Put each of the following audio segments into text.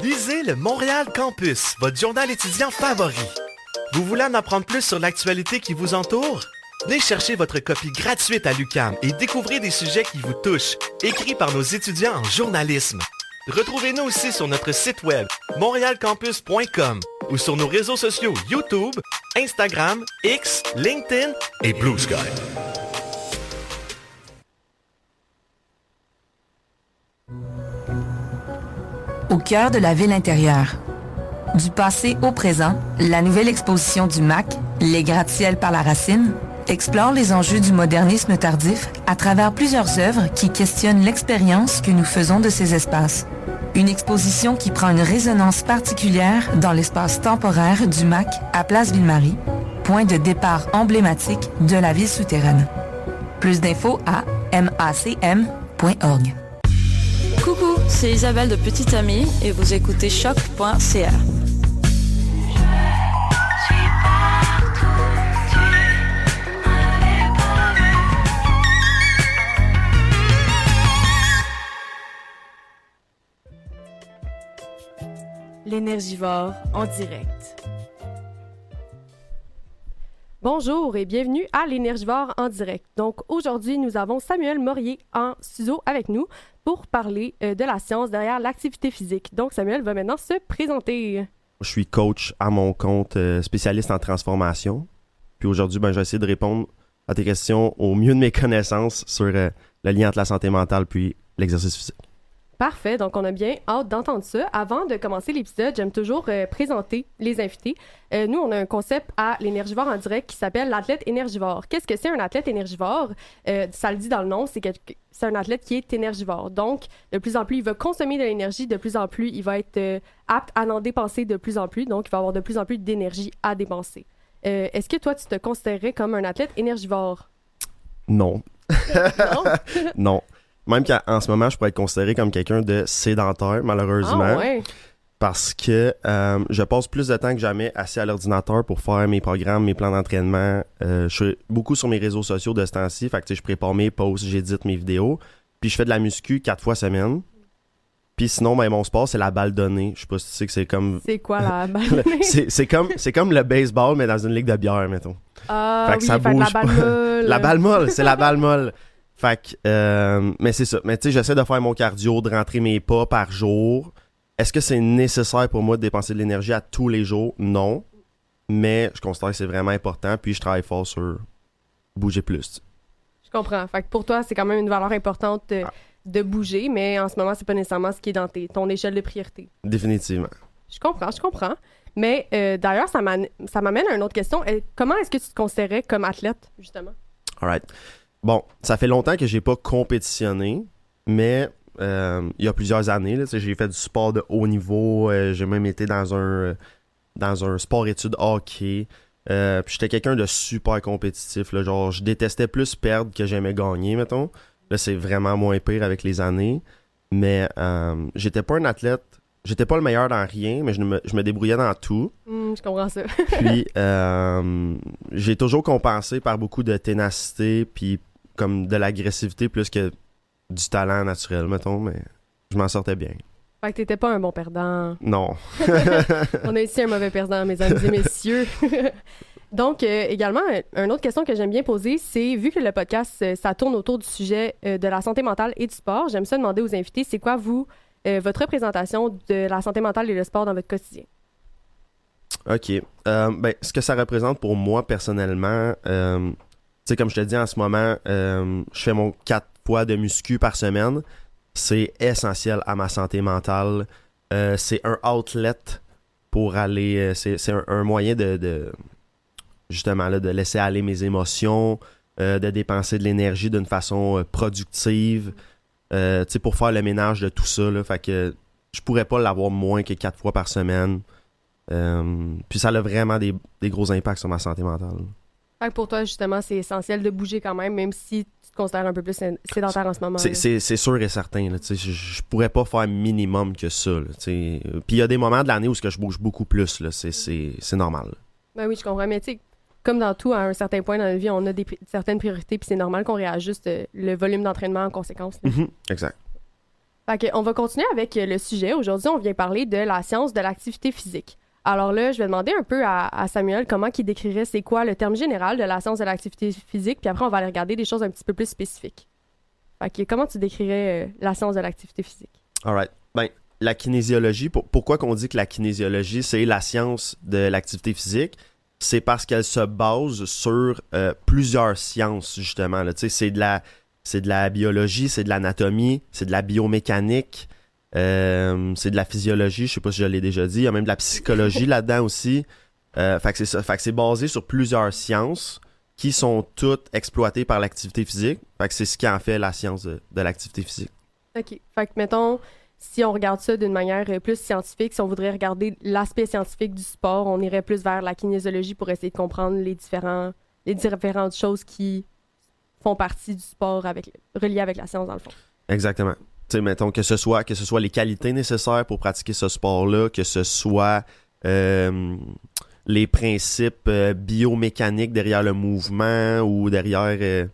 Lisez le Montréal Campus, votre journal étudiant favori. Vous voulez en apprendre plus sur l'actualité qui vous entoure? Venez chercher votre copie gratuite à l'UQAM et découvrez des sujets qui vous touchent, écrits par nos étudiants en journalisme. Retrouvez-nous aussi sur notre site web montrealcampus.com ou sur nos réseaux sociaux YouTube, Instagram, X, LinkedIn et Blue Sky. Au cœur de la ville intérieure. Du passé au présent, la nouvelle exposition du MAC, Les gratte-ciels par la racine, explore les enjeux du modernisme tardif à travers plusieurs œuvres qui questionnent l'expérience que nous faisons de ces espaces. Une exposition qui prend une résonance particulière dans l'espace temporaire du MAC à Place Ville-Marie, point de départ emblématique de la ville souterraine. Plus d'infos à macm.org. Coucou, c'est Isabelle de Petite Amie et vous écoutez choc.ca. L'Énergivore en direct. Bonjour et bienvenue à l'Énergivore en direct. Donc aujourd'hui, nous avons Samuel Morier en studio avec nous pour parler de la science derrière l'activité physique. Donc Samuel va maintenant se présenter. Je suis coach à mon compte, spécialiste en transformation. Puis aujourd'hui, je vais essayer de répondre à tes questions au mieux de mes connaissances sur le lien entre la santé mentale puis l'exercice physique. Parfait, donc on a bien hâte d'entendre ça. Avant de commencer l'épisode, j'aime toujours présenter les invités. Nous, on a un concept à l'Énergivore en direct qui s'appelle l'athlète énergivore. Qu'est-ce que c'est un athlète énergivore? Ça le dit dans le nom, c'est un athlète qui est énergivore. Donc, de plus en plus, il va consommer de l'énergie, de plus en plus, il va être apte à en dépenser de plus en plus, donc il va avoir de plus en plus d'énergie à dépenser. Est-ce que toi, tu te considérerais comme un athlète énergivore? Non. Non? Non. Même qu'en ce moment, je pourrais être considéré comme quelqu'un de sédentaire, malheureusement. Ah ouais? Parce que je passe plus de temps que jamais assis à l'ordinateur pour faire mes programmes, mes plans d'entraînement. Je suis beaucoup sur mes réseaux sociaux de ce temps-ci. Fait que je prépare mes posts, j'édite mes vidéos. Puis je fais de la muscu 4 fois semaine. Puis sinon, mon sport, c'est la balle donnée. Je sais pas si tu sais que c'est comme... C'est quoi la balle donnée? c'est comme le baseball, mais dans une ligue de bière, mettons. Ah fait que oui, ça bouge la balle molle. La balle molle, c'est la balle molle. Fait que, mais c'est ça. Mais tu sais, j'essaie de faire mon cardio, de rentrer mes pas par jour. Est-ce que c'est nécessaire pour moi de dépenser de l'énergie à tous les jours? Non. Mais je considère que c'est vraiment important. Puis je travaille fort sur bouger plus. Je comprends. Fait que pour toi, c'est quand même une valeur importante de bouger, mais en ce moment, c'est pas nécessairement ce qui est dans ton échelle de priorité. Définitivement. Je comprends. Mais d'ailleurs, ça m'amène à une autre question. Comment est-ce que tu te considérais comme athlète, justement? All right. Bon, ça fait longtemps que j'ai pas compétitionné, mais il y a plusieurs années, là, j'ai fait du sport de haut niveau, j'ai même été dans un sport-études hockey, puis j'étais quelqu'un de super compétitif, là, genre je détestais plus perdre que j'aimais gagner, mettons. Là, c'est vraiment moins pire avec les années, mais j'étais pas un athlète, j'étais pas le meilleur dans rien, mais je me débrouillais dans tout. Je comprends ça. Puis j'ai toujours compensé par beaucoup de ténacité, puis comme de l'agressivité plus que du talent naturel, mettons, mais je m'en sortais bien. Fait que t'étais pas un bon perdant. Non. On a ici un mauvais perdant, mesdames et messieurs. Donc, également, une autre question que j'aime bien poser, c'est, vu que le podcast, ça tourne autour du sujet de la santé mentale et du sport, j'aime ça demander aux invités, c'est quoi, vous, votre représentation de la santé mentale et le sport dans votre quotidien? OK. Ce que ça représente pour moi, personnellement, tu sais, comme je te dis, en ce moment, je fais mon 4 fois de muscu par semaine. C'est essentiel à ma santé mentale. C'est un outlet pour aller... c'est un moyen de justement, là, de laisser aller mes émotions, de dépenser de l'énergie d'une façon productive, tu sais, pour faire le ménage de tout ça, là. Fait que je pourrais pas l'avoir moins que 4 fois par semaine. Puis ça a vraiment des gros impacts sur ma santé mentale. Fait que pour toi, justement, c'est essentiel de bouger quand même si tu te considères un peu plus sédentaire en ce moment. C'est sûr et certain. Là, je pourrais pas faire minimum que ça. Là, puis il y a des moments de l'année où je bouge beaucoup plus. Là, c'est normal. Ben oui, je comprends. Mais tu sais, comme dans tout, à un certain point dans la vie, on a certaines priorités, puis c'est normal qu'on réajuste le volume d'entraînement en conséquence. Exact. Fait on va continuer avec le sujet. Aujourd'hui, on vient parler de la science de l'activité physique. Alors là, je vais demander un peu à Samuel comment il décrirait c'est quoi le terme général de la science de l'activité physique, puis après, on va aller regarder des choses un petit peu plus spécifiques. Fait comment tu décrirais la science de l'activité physique? Alright. Ben, la kinésiologie, pourquoi qu'on dit que la kinésiologie, c'est la science de l'activité physique? C'est parce qu'elle se base sur plusieurs sciences, justement. Là. C'est de la biologie, c'est de l'anatomie, c'est de la biomécanique, c'est de la physiologie, je sais pas si je l'ai déjà dit. Il y a même de la psychologie là-dedans aussi. Fait que c'est ça. Fait que c'est basé sur plusieurs sciences qui sont toutes exploitées par l'activité physique. Fait que c'est ce qui en fait la science de l'activité physique. OK. Fait que, mettons, si on regarde ça d'une manière plus scientifique, si on voudrait regarder l'aspect scientifique du sport, on irait plus vers la kinésiologie pour essayer de comprendre les différentes choses qui font partie du sport reliées avec la science, dans le fond. Exactement. Tu sais, mettons, que ce soit les qualités nécessaires pour pratiquer ce sport-là, que ce soit les principes biomécaniques derrière le mouvement ou derrière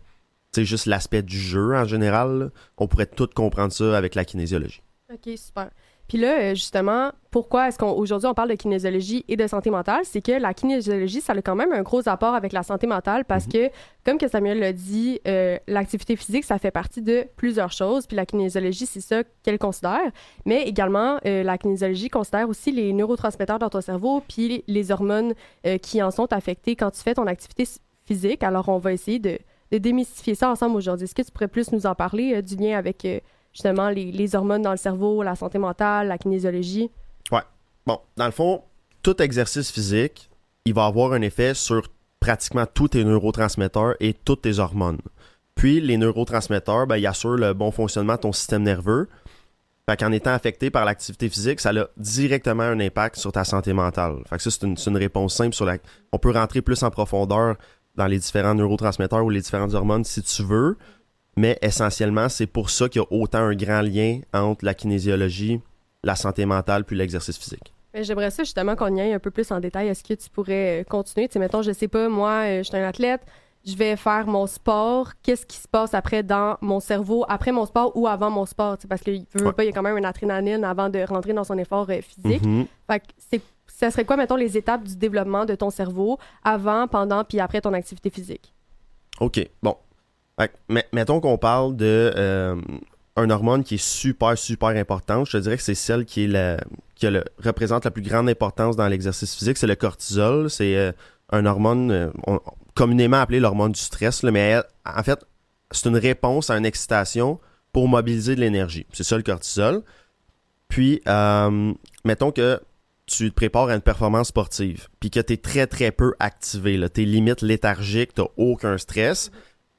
juste l'aspect du jeu en général, là, on pourrait tout comprendre ça avec la kinésiologie. OK, super. Puis là, justement, pourquoi est-ce qu'aujourd'hui on parle de kinésiologie et de santé mentale? C'est que la kinésiologie, ça a quand même un gros apport avec la santé mentale parce que, comme que Samuel l'a dit, l'activité physique, ça fait partie de plusieurs choses. Puis la kinésiologie, c'est ça qu'elle considère. Mais également, la kinésiologie considère aussi les neurotransmetteurs dans ton cerveau puis les hormones qui en sont affectées quand tu fais ton activité physique. Alors, on va essayer de démystifier ça ensemble aujourd'hui. Est-ce que tu pourrais plus nous en parler du lien avec... justement, les hormones dans le cerveau, la santé mentale, la kinésiologie. Ouais. Bon, dans le fond, tout exercice physique, il va avoir un effet sur pratiquement tous tes neurotransmetteurs et toutes tes hormones. Puis, les neurotransmetteurs, ben, ils assurent le bon fonctionnement de ton système nerveux. Fait qu'en étant affecté par l'activité physique, ça a directement un impact sur ta santé mentale. Fait que ça, c'est une réponse simple sur on peut rentrer plus en profondeur dans les différents neurotransmetteurs ou les différentes hormones si tu veux. Mais essentiellement, c'est pour ça qu'il y a autant un grand lien entre la kinésiologie, la santé mentale puis l'exercice physique. Mais j'aimerais ça justement qu'on y aille un peu plus en détail. Est-ce que tu pourrais continuer? Tu sais, mettons, je sais pas, moi, je suis un athlète, je vais faire mon sport. Qu'est-ce qui se passe après dans mon cerveau, après mon sport ou avant mon sport? Parce qu'il veut pas, il y a quand même une adrénaline avant de rentrer dans son effort physique. Fait que ça serait quoi, mettons, les étapes du développement de ton cerveau avant, pendant puis après ton activité physique? OK, bon. Mettons qu'on parle de un hormone qui est super, super importante. Je te dirais que c'est celle qui représente la plus grande importance dans l'exercice physique. C'est le cortisol. C'est un hormone communément appelé l'hormone du stress. Là, mais en fait, c'est une réponse à une excitation pour mobiliser de l'énergie. C'est ça le cortisol. Puis, mettons que tu te prépares à une performance sportive puis que tu es très, très peu activé. Tu es limite léthargique, tu n'as aucun stress.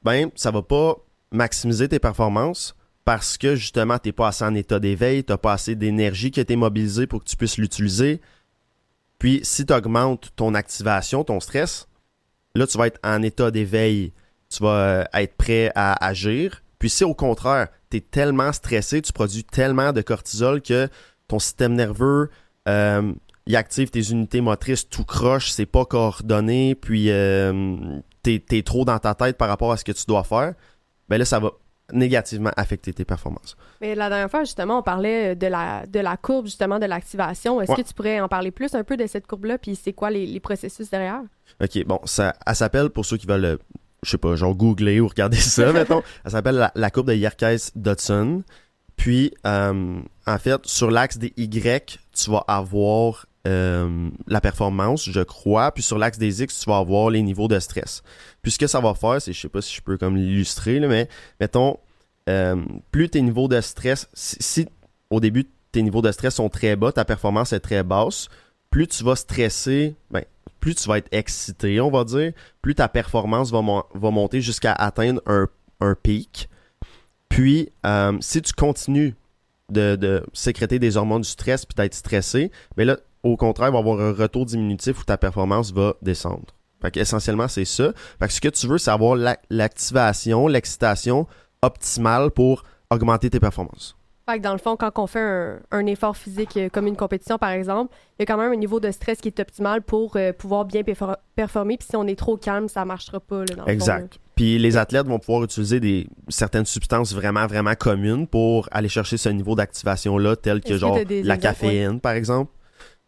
Ben, ça va pas maximiser tes performances parce que, justement, tu n'es pas assez en état d'éveil, tu n'as pas assez d'énergie qui a été mobilisée pour que tu puisses l'utiliser. Puis, si tu augmentes ton activation, ton stress, là, tu vas être en état d'éveil, tu vas être prêt à agir. Puis, si au contraire, tu es tellement stressé, tu produis tellement de cortisol que ton système nerveux, il active tes unités motrices tout croche, c'est pas coordonné, puis t'es trop dans ta tête par rapport à ce que tu dois faire, ben là, ça va négativement affecter tes performances. Mais la dernière fois, justement, on parlait de la courbe, justement, de l'activation. Est-ce que tu pourrais en parler plus un peu de cette courbe-là, puis c'est quoi les processus derrière? OK, bon, elle s'appelle, pour ceux qui veulent, je sais pas, genre googler ou regarder ça, mettons, elle s'appelle la courbe de Yerkes-Dodson. Puis, en fait, sur l'axe des Y, tu vas avoir la performance, je crois. Puis sur l'axe des X, tu vas avoir les niveaux de stress. Puis ce que ça va faire, c'est, je sais pas si je peux comme l'illustrer, là, mais mettons, plus tes niveaux de stress, si au début tes niveaux de stress sont très bas, ta performance est très basse, plus tu vas stresser, ben, plus tu vas être excité, on va dire, plus ta performance va monter jusqu'à atteindre un pic. Puis, si tu continues de sécréter des hormones du stress puis d'être stressé, mais là, au contraire, il va y avoir un retour diminutif où ta performance va descendre. Fait qu'essentiellement, c'est ça. Fait que ce que tu veux, c'est avoir l'activation, l'excitation optimale pour augmenter tes performances. Fait que dans le fond, quand on fait un effort physique comme une compétition, par exemple, il y a quand même un niveau de stress qui est optimal pour pouvoir bien performer. Puis si on est trop calme, ça ne marchera pas. Là, dans le fond, là. Puis les athlètes vont pouvoir utiliser certaines substances vraiment, vraiment communes pour aller chercher ce niveau d'activation-là, tel que genre la caféine, par exemple.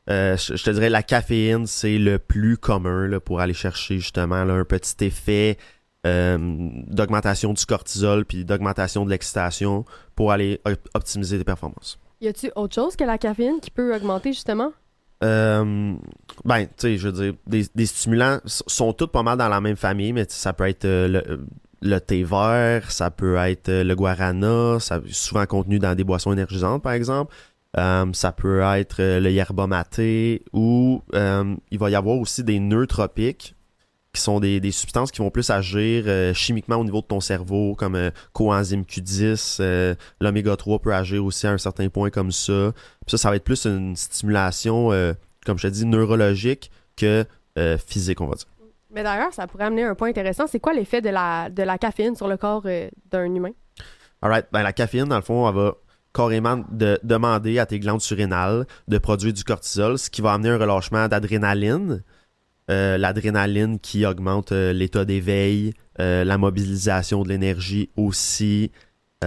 Je te dirais, la caféine, c'est le plus commun là, pour aller chercher justement là, un petit effet d'augmentation du cortisol puis d'augmentation de l'excitation pour aller optimiser tes performances. Y a-t-il autre chose que la caféine qui peut augmenter justement? Ben, tu sais, je veux dire, des stimulants sont tous pas mal dans la même famille, mais ça peut être le thé vert, ça peut être le guarana, souvent contenu dans des boissons énergisantes, par exemple. Ça peut être le yerba maté ou il va y avoir aussi des nootropiques qui sont des substances qui vont plus agir chimiquement au niveau de ton cerveau, comme coenzyme Q10. L'oméga 3 peut agir aussi à un certain point comme ça. Puis ça va être plus une stimulation, comme je te dis, neurologique que physique, on va dire. Mais d'ailleurs, ça pourrait amener un point intéressant. C'est quoi l'effet de la caféine sur le corps d'un humain? Alright, ben la caféine, dans le fond, elle va carrément demander à tes glandes surrénales de produire du cortisol, ce qui va amener un relâchement d'adrénaline. L'adrénaline qui augmente l'état d'éveil, la mobilisation de l'énergie aussi. Tu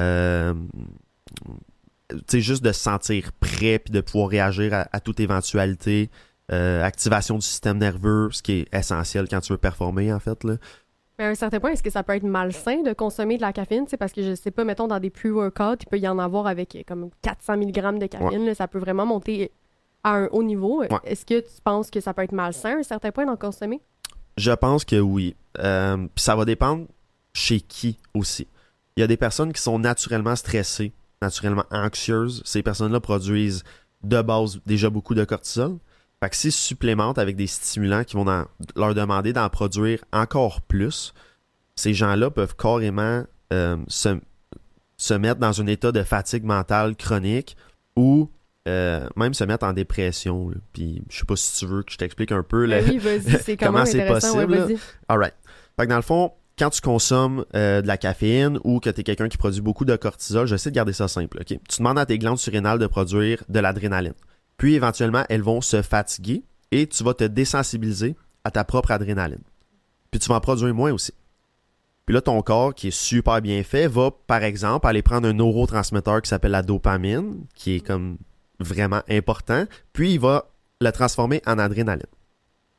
sais, juste de se sentir prêt puis de pouvoir réagir à toute éventualité. Activation du système nerveux, ce qui est essentiel quand tu veux performer, en fait, là. Mais à un certain point, est-ce que ça peut être malsain de consommer de la caféine? Parce que je sais pas, mettons, dans des pre-workouts, il peut y en avoir avec comme 400 mg de caféine. Là, ça peut vraiment monter à un haut niveau. Ouais. Est-ce que tu penses que ça peut être malsain à un certain point d'en consommer? Je pense que oui. Puis ça va dépendre chez qui aussi. Il y a des personnes qui sont naturellement stressées, naturellement anxieuses. Ces personnes-là produisent de base déjà beaucoup de cortisol. Fait que s'ils supplémentent avec des stimulants qui vont leur demander d'en produire encore plus, ces gens-là peuvent carrément se mettre dans un état de fatigue mentale chronique ou même se mettre en dépression. Là. Puis je sais pas si tu veux que je t'explique un peu là, oui, vas-y, c'est comment c'est possible. Ouais, alright. Fait que dans le fond, quand tu consommes de la caféine ou que tu es quelqu'un qui produit beaucoup de cortisol, j'essaie de garder ça simple. Okay? Tu demandes à tes glandes surrénales de produire de l'adrénaline. Puis éventuellement, elles vont se fatiguer et tu vas te désensibiliser à ta propre adrénaline. Puis tu vas en produire moins aussi. Puis là, ton corps, qui est super bien fait, va, par exemple, aller prendre un neurotransmetteur qui s'appelle la dopamine, qui est comme vraiment important, puis il va le transformer en adrénaline.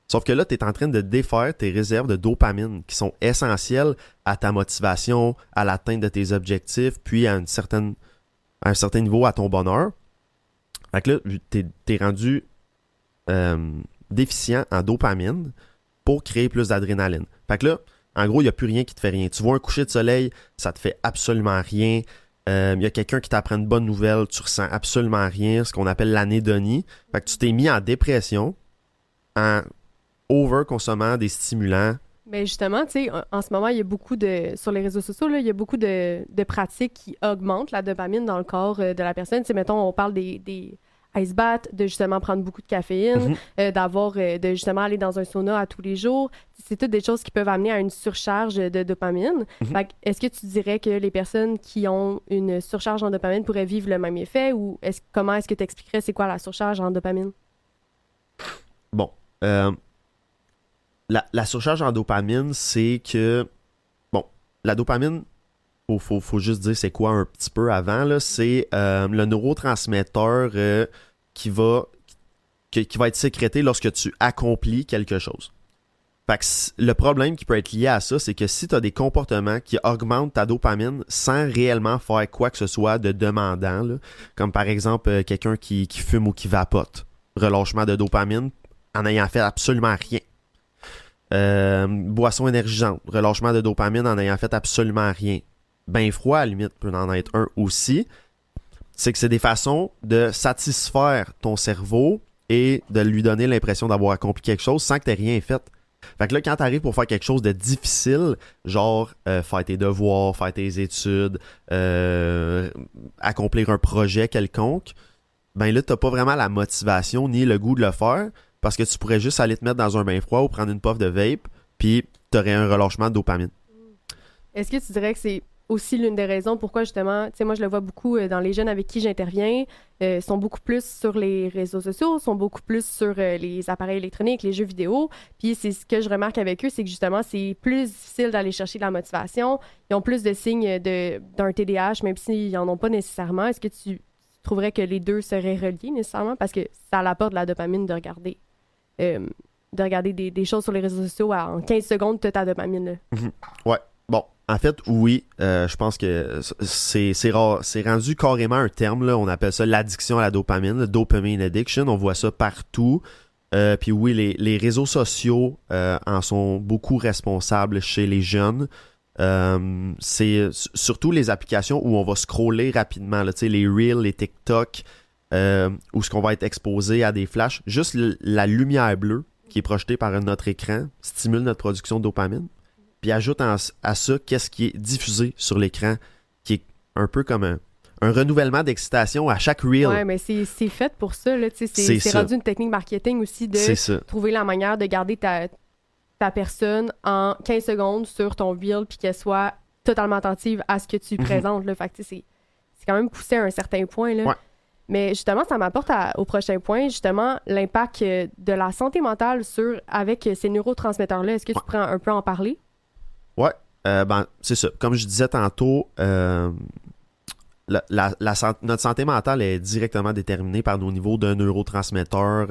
Sauf que là, tu es en train de défaire tes réserves de dopamine qui sont essentielles à ta motivation, à l'atteinte de tes objectifs, puis à un certain niveau à ton bonheur. Fait que là, t'es rendu déficient en dopamine pour créer plus d'adrénaline. Fait que là, en gros, il n'y a plus rien qui te fait rien. Tu vois un coucher de soleil, ça te fait absolument rien. Il y a quelqu'un qui t'apprend une bonne nouvelle, tu ressens absolument rien, ce qu'on appelle l'anédonie. Fait que tu t'es mis en dépression en over-consommant des stimulants. Mais justement, tu sais, en ce moment, il y a beaucoup sur les réseaux sociaux, là, il y a beaucoup de pratiques qui augmentent la dopamine dans le corps de la personne. Tu sais, mettons, on parle des ice baths, de justement prendre beaucoup de caféine, de justement aller dans un sauna à tous les jours. C'est toutes des choses qui peuvent amener à une surcharge de dopamine. Fait que, est-ce que tu dirais que les personnes qui ont une surcharge en dopamine pourraient vivre le même effet ou comment est-ce que tu expliquerais c'est quoi la surcharge en dopamine? Bon, la surcharge en dopamine, c'est que... Bon, la dopamine, faut juste dire c'est quoi un petit peu avant, là. C'est le neurotransmetteur qui va être sécrété lorsque tu accomplis quelque chose. Fait que le problème qui peut être lié à ça, c'est que si tu as des comportements qui augmentent ta dopamine sans réellement faire quoi que ce soit de demandant, là, comme par exemple quelqu'un qui fume ou qui vapote, relâchement de dopamine en ayant fait absolument rien. Boisson énergisante, relâchement de dopamine en ayant fait absolument rien. Ben froid, à la limite, peut en être un aussi. C'est que c'est des façons de satisfaire ton cerveau et de lui donner l'impression d'avoir accompli quelque chose sans que tu aies rien fait. Fait que là, quand tu arrives pour faire quelque chose de difficile, genre faire tes devoirs, faire tes études, accomplir un projet quelconque, ben là, t'as pas vraiment la motivation ni le goût de le faire parce que tu pourrais juste aller te mettre dans un bain froid ou prendre une puff de vape puis t'aurais un relâchement de dopamine. Est-ce que tu dirais que c'est aussi l'une des raisons pourquoi, justement, tu sais, moi, je le vois beaucoup dans les jeunes avec qui j'interviens, sont beaucoup plus sur les réseaux sociaux, sont beaucoup plus sur les appareils électroniques, les jeux vidéo. Puis c'est ce que je remarque avec eux, c'est que, justement, c'est plus difficile d'aller chercher de la motivation. Ils ont plus de signes d'un TDAH, même s'ils n'en ont pas nécessairement. Est-ce que tu trouverais que les deux seraient reliés, nécessairement? Parce que ça apporte de la dopamine de regarder. Des choses sur les réseaux sociaux en 15 secondes, tu as ta dopamine. Là. Ouais. Bon, en fait, oui. Je pense que c'est rendu carrément un terme. Là, on appelle ça l'addiction à la dopamine, le dopamine addiction. On voit ça partout. Puis oui, les réseaux sociaux en sont beaucoup responsables chez les jeunes. C'est surtout les applications où on va scroller rapidement. Là, les Reels, les TikTok, où ce qu'on va être exposé à des flashs. Juste la lumière bleue qui est projetée par notre écran stimule notre production de dopamine. Puis ajoute à ça qu'est-ce qui est diffusé sur l'écran, qui est un peu comme un renouvellement d'excitation à chaque reel. Ouais, mais c'est fait pour ça. Là, c'est rendu une technique marketing aussi de trouver la manière de garder ta personne en 15 secondes sur ton reel puis qu'elle soit totalement attentive à ce que tu présentes. Là. Fait que c'est quand même poussé à un certain point. Là. Ouais. Mais justement, ça m'apporte au prochain point, justement, l'impact de la santé mentale avec ces neurotransmetteurs-là. Est-ce que tu pourrais un peu en parler? Ouais, c'est ça. Comme je disais tantôt, notre santé mentale est directement déterminée par nos niveaux de neurotransmetteurs.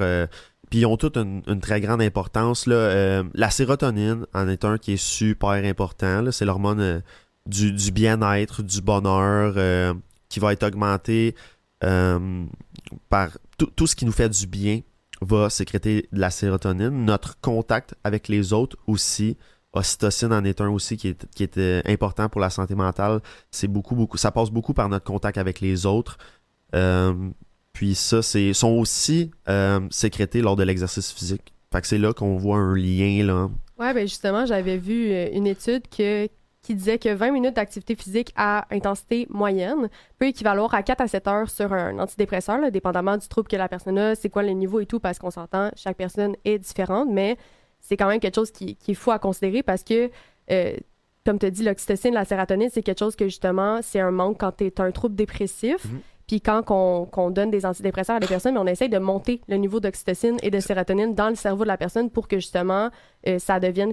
Puis ils ont toutes une très grande importance. Là. La sérotonine en est un qui est super important. Là. C'est l'hormone du bien-être, du bonheur, qui va être augmenté par tout ce qui nous fait du bien va sécréter de la sérotonine. Notre contact avec les autres aussi. Ocytocine en est un aussi qui est important pour la santé mentale. C'est beaucoup, ça passe beaucoup par notre contact avec les autres. Puis ça, sont aussi sécrétés lors de l'exercice physique. Fait que c'est là qu'on voit un lien, là. Ouais, ben justement, j'avais vu une étude qui disait que 20 minutes d'activité physique à intensité moyenne peut équivaloir à 4 à 7 heures sur un antidépresseur, là, dépendamment du trouble que la personne a, c'est quoi le niveau et tout, parce qu'on s'entend, chaque personne est différente, mais c'est quand même quelque chose qui est fou à considérer parce que, comme tu as dit, l'oxytocine, la sérotonine, c'est quelque chose que, justement, c'est un manque quand tu as un trouble dépressif. Puis quand on donne des antidépresseurs à des personnes, on essaye de monter le niveau d'oxytocine et de sérotonine dans le cerveau de la personne pour que, justement, ça devienne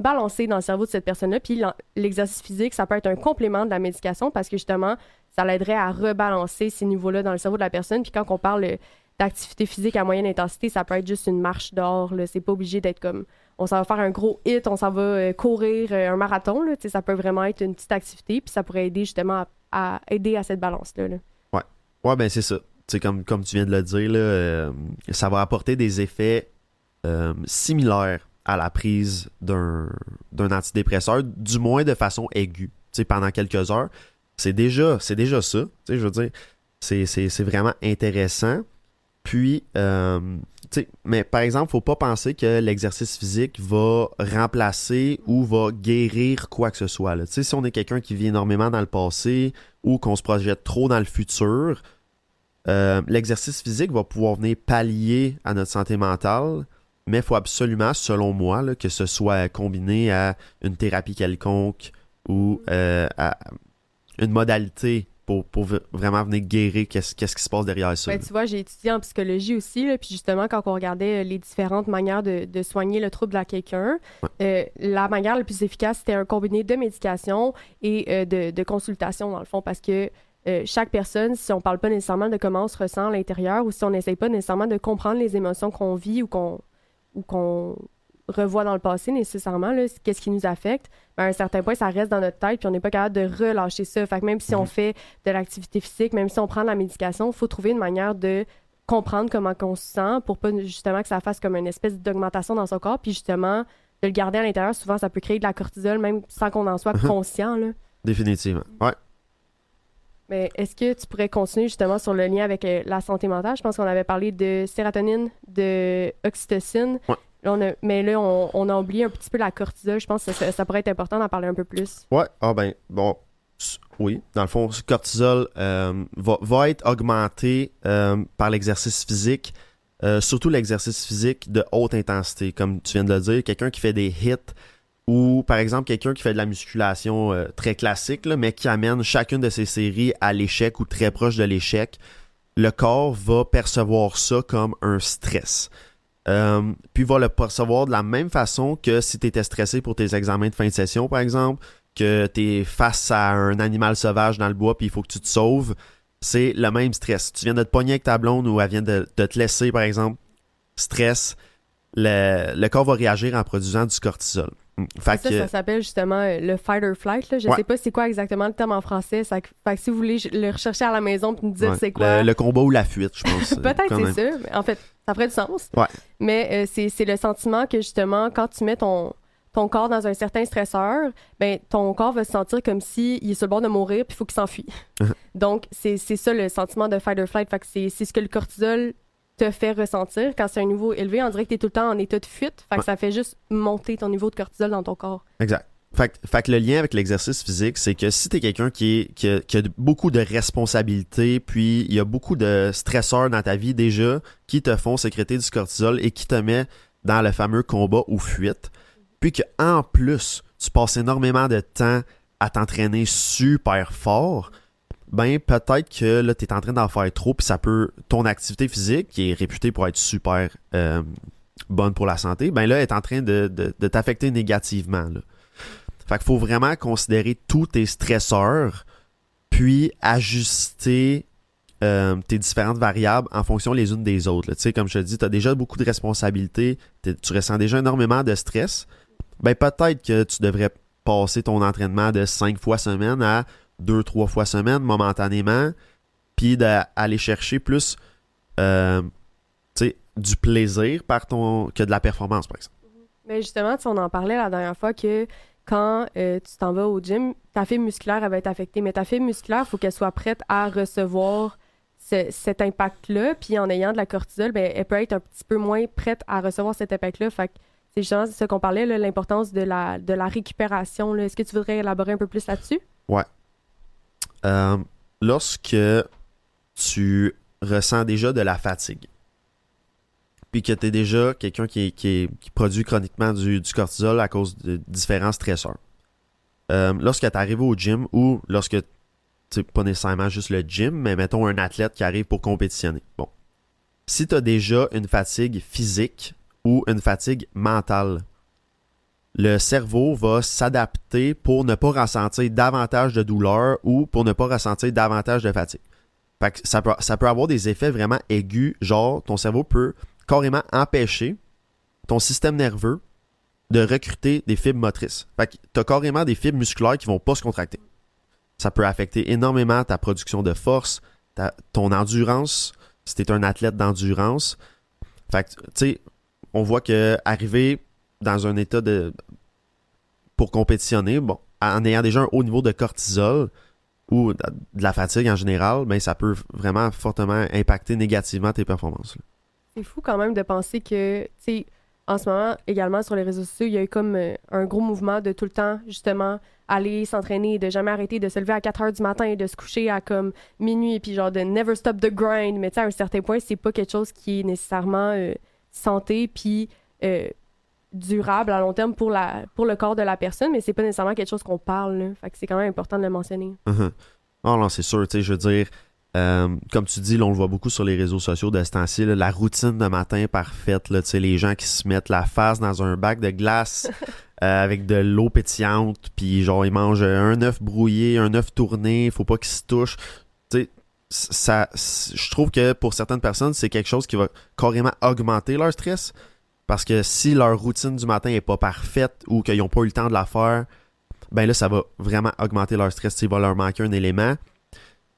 balancé dans le cerveau de cette personne-là. Puis l'exercice physique, ça peut être un complément de la médication parce que, justement, ça l'aiderait à rebalancer ces niveaux-là dans le cerveau de la personne. Puis quand on parle d'activité physique à moyenne intensité, ça peut être juste une marche dehors. Là. C'est pas obligé d'être comme on s'en va faire un gros hit, on s'en va courir un marathon. Là. Ça peut vraiment être une petite activité, puis ça pourrait aider justement à aider à cette balance-là. Là. Ouais, ben c'est ça. Comme tu viens de le dire, là, ça va apporter des effets similaires à la prise d'un antidépresseur, du moins de façon aiguë. Pendant quelques heures. C'est déjà ça. Je veux dire, c'est vraiment intéressant. Puis, mais par exemple, faut pas penser que l'exercice physique va remplacer ou va guérir quoi que ce soit. Là. Si on est quelqu'un qui vit énormément dans le passé ou qu'on se projette trop dans le futur, l'exercice physique va pouvoir venir pallier à notre santé mentale, mais il faut absolument, selon moi, là, que ce soit combiné à une thérapie quelconque ou à une modalité pour vraiment venir guérir qu'est-ce qui se passe derrière ça. Ben, tu vois, j'ai étudié en psychologie aussi, là, puis justement, quand on regardait les différentes manières de soigner le trouble à quelqu'un, la manière la plus efficace, c'était un combiné de médication et de consultation, dans le fond, parce que chaque personne, si on parle pas nécessairement de comment on se ressent à l'intérieur ou si on n'essaye pas nécessairement de comprendre les émotions qu'on vit ou qu'on revoit dans le passé nécessairement, là, qu'est-ce qui nous affecte, ben, à un certain point, ça reste dans notre tête puis on n'est pas capable de relâcher ça. Fait que même si on fait de l'activité physique, même si on prend de la médication, il faut trouver une manière de comprendre comment on se sent pour pas justement que ça fasse comme une espèce d'augmentation dans son corps puis justement de le garder à l'intérieur. Souvent, ça peut créer de la cortisol même sans qu'on en soit conscient. Là. Définitivement, ouais. Mais est-ce que tu pourrais continuer justement sur le lien avec la santé mentale? Je pense qu'on avait parlé de sérotonine, de oxytocine. Ouais. Mais là, on a oublié un petit peu la cortisol. Je pense que ça pourrait être important d'en parler un peu plus. Ouais, bon, oui. Dans le fond, ce cortisol va être augmenté par l'exercice physique, surtout l'exercice physique de haute intensité. Comme tu viens de le dire, quelqu'un qui fait des hits Ou, par exemple, quelqu'un qui fait de la musculation très classique, là, mais qui amène chacune de ses séries à l'échec ou très proche de l'échec, le corps va percevoir ça comme un stress. Puis va le percevoir de la même façon que si tu étais stressé pour tes examens de fin de session, par exemple, que tu es face à un animal sauvage dans le bois puis il faut que tu te sauves. C'est le même stress. Tu viens de te pogner avec ta blonde ou elle vient de te laisser, par exemple, stress, le corps va réagir en produisant du cortisol. Fait que, ça s'appelle justement le fight or flight. Là. Je sais pas c'est quoi exactement le terme en français. Fait que si vous voulez le rechercher à la maison et me dire c'est quoi. Le combat ou la fuite, je pense. Peut-être c'est ça. Mais en fait, ça ferait du sens. Ouais. Mais c'est le sentiment que justement, quand tu mets ton corps dans un certain stresseur, ben ton corps va se sentir comme s'il est sur le bord de mourir puis il faut qu'il s'enfuit. Donc, c'est ça le sentiment de fight or flight. Fait que c'est ce que le cortisol te fait ressentir. Quand c'est un niveau élevé, on dirait que tu es tout le temps en état de fuite. Fait que ça fait juste monter ton niveau de cortisol dans ton corps. Exact. Fait que le lien avec l'exercice physique, c'est que si tu es quelqu'un qui a beaucoup de responsabilités, puis il y a beaucoup de stresseurs dans ta vie déjà qui te font sécréter du cortisol et qui te met dans le fameux combat ou fuite, puis qu'en plus, tu passes énormément de temps à t'entraîner super fort, ben peut-être que là, tu es en train d'en faire trop, puis ça peut. Ton activité physique, qui est réputée pour être super bonne pour la santé, ben là, est en train de t'affecter négativement. Là. Fait qu'il faut vraiment considérer tous tes stresseurs, puis ajuster tes différentes variables en fonction les unes des autres. Tu sais, comme je te dis, tu as déjà beaucoup de responsabilités, tu ressens déjà énormément de stress. Ben peut-être que tu devrais passer ton entraînement de 5 fois semaine à 2-3 fois semaine momentanément, puis d'aller chercher plus du plaisir que de la performance, par exemple. Mais justement, on en parlait la dernière fois que quand tu t'en vas au gym, ta fibre musculaire elle va être affectée, mais ta fibre musculaire, il faut qu'elle soit prête à recevoir cet impact-là, puis en ayant de la cortisol, ben, elle peut être un petit peu moins prête à recevoir cet impact-là. Fait que c'est justement ce qu'on parlait, là, l'importance de la récupération. Là. Est-ce que tu voudrais élaborer un peu plus là-dessus? Ouais. Lorsque tu ressens déjà de la fatigue, puis que tu es déjà quelqu'un qui produit chroniquement du cortisol à cause de différents stresseurs, lorsque tu arrives au gym ou lorsque, c'est pas nécessairement juste le gym, mais mettons un athlète qui arrive pour compétitionner. Bon. Si tu as déjà une fatigue physique ou une fatigue mentale, le cerveau va s'adapter pour ne pas ressentir davantage de douleur ou pour ne pas ressentir davantage de fatigue. Fait que ça peut avoir des effets vraiment aigus, genre ton cerveau peut carrément empêcher ton système nerveux de recruter des fibres motrices. Fait que tu as carrément des fibres musculaires qui vont pas se contracter. Ça peut affecter énormément ta production de force, ton endurance, si tu es un athlète d'endurance. Fait que, tu sais, on voit que arriver dans un état pour compétitionner, bon, en ayant déjà un haut niveau de cortisol ou de la fatigue en général, ben, ça peut vraiment fortement impacter négativement tes performances. Là. C'est fou quand même de penser que, tu sais, en ce moment, également sur les réseaux sociaux, il y a eu comme un gros mouvement de tout le temps, justement, aller s'entraîner, de jamais arrêter, de se lever à 4 heures du matin et de se coucher à comme minuit, puis genre de never stop the grind. Mais tu sais, à un certain point, c'est pas quelque chose qui est nécessairement santé puis durable à long terme pour le corps de la personne, mais c'est pas nécessairement quelque chose qu'on parle, là. Fait que c'est quand même important de le mentionner. Oh non, c'est sûr, tu sais, je veux dire, comme tu dis, là, on le voit beaucoup sur les réseaux sociaux de ce temps-ci, là, la routine de matin parfaite, là, tu sais, les gens qui se mettent la face dans un bac de glace avec de l'eau pétillante, puis genre, ils mangent un œuf brouillé, un œuf tourné, faut pas qu'ils se touchent. Tu sais, je trouve que pour certaines personnes, c'est quelque chose qui va carrément augmenter leur stress, parce que si leur routine du matin est pas parfaite ou qu'ils n'ont pas eu le temps de la faire, ben là, ça va vraiment augmenter leur stress, il va leur manquer un élément.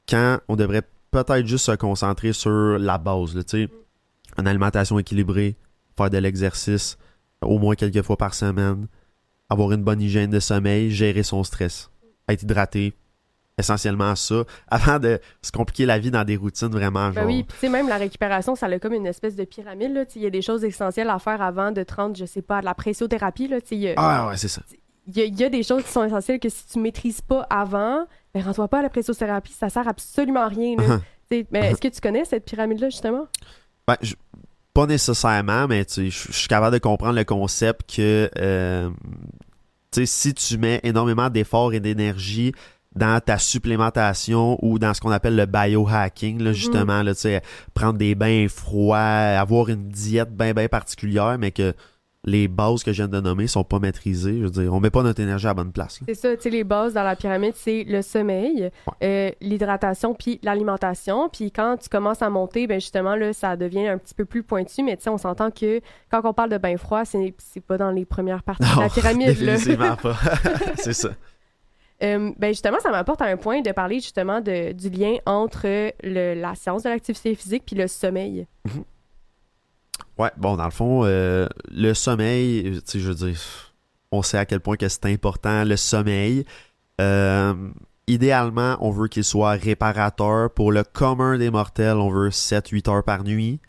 Quand on devrait peut-être juste se concentrer sur la base, là, une alimentation équilibrée, faire de l'exercice au moins quelques fois par semaine, avoir une bonne hygiène de sommeil, gérer son stress, être hydraté, essentiellement ça, avant de se compliquer la vie dans des routines vraiment genre... Ben oui, puis tu sais, même la récupération, ça a comme une espèce de pyramide, là, il y a des choses essentielles à faire avant de te rendre, je sais pas, à de la pressiothérapie, là, Ah ouais, c'est ça. Il y a des choses qui sont essentielles que si tu maîtrises pas avant, ben rends-toi pas à la pressiothérapie, ça sert absolument à rien. Là. Mais est-ce que tu connais cette pyramide-là, justement? Ben, pas nécessairement, mais je suis capable de comprendre le concept que sais, si tu mets énormément d'efforts et d'énergie dans ta supplémentation ou dans ce qu'on appelle le biohacking, là, justement, là, tu sais, prendre des bains froids, avoir une diète bien particulière, mais que les bases que je viens de nommer sont pas maîtrisées. Je veux dire, on met pas notre énergie à la bonne place. Là. C'est ça, tu sais, les bases dans la pyramide, c'est le sommeil, l'hydratation, puis l'alimentation. Puis quand tu commences à monter, ben justement, là, ça devient un petit peu plus pointu, mais tu sais, on s'entend que quand on parle de bain froid, c'est pas dans les premières parties de la pyramide. Définitivement pas. C'est ça. Ben justement, ça m'apporte à un point de parler justement du lien entre la science de l'activité physique puis le sommeil. Ouais, bon, dans le fond, le sommeil, tu sais, je veux dire, on sait à quel point que c'est important, le sommeil. Idéalement, on veut qu'il soit réparateur. Pour le commun des mortels, on veut 7-8 heures par nuit.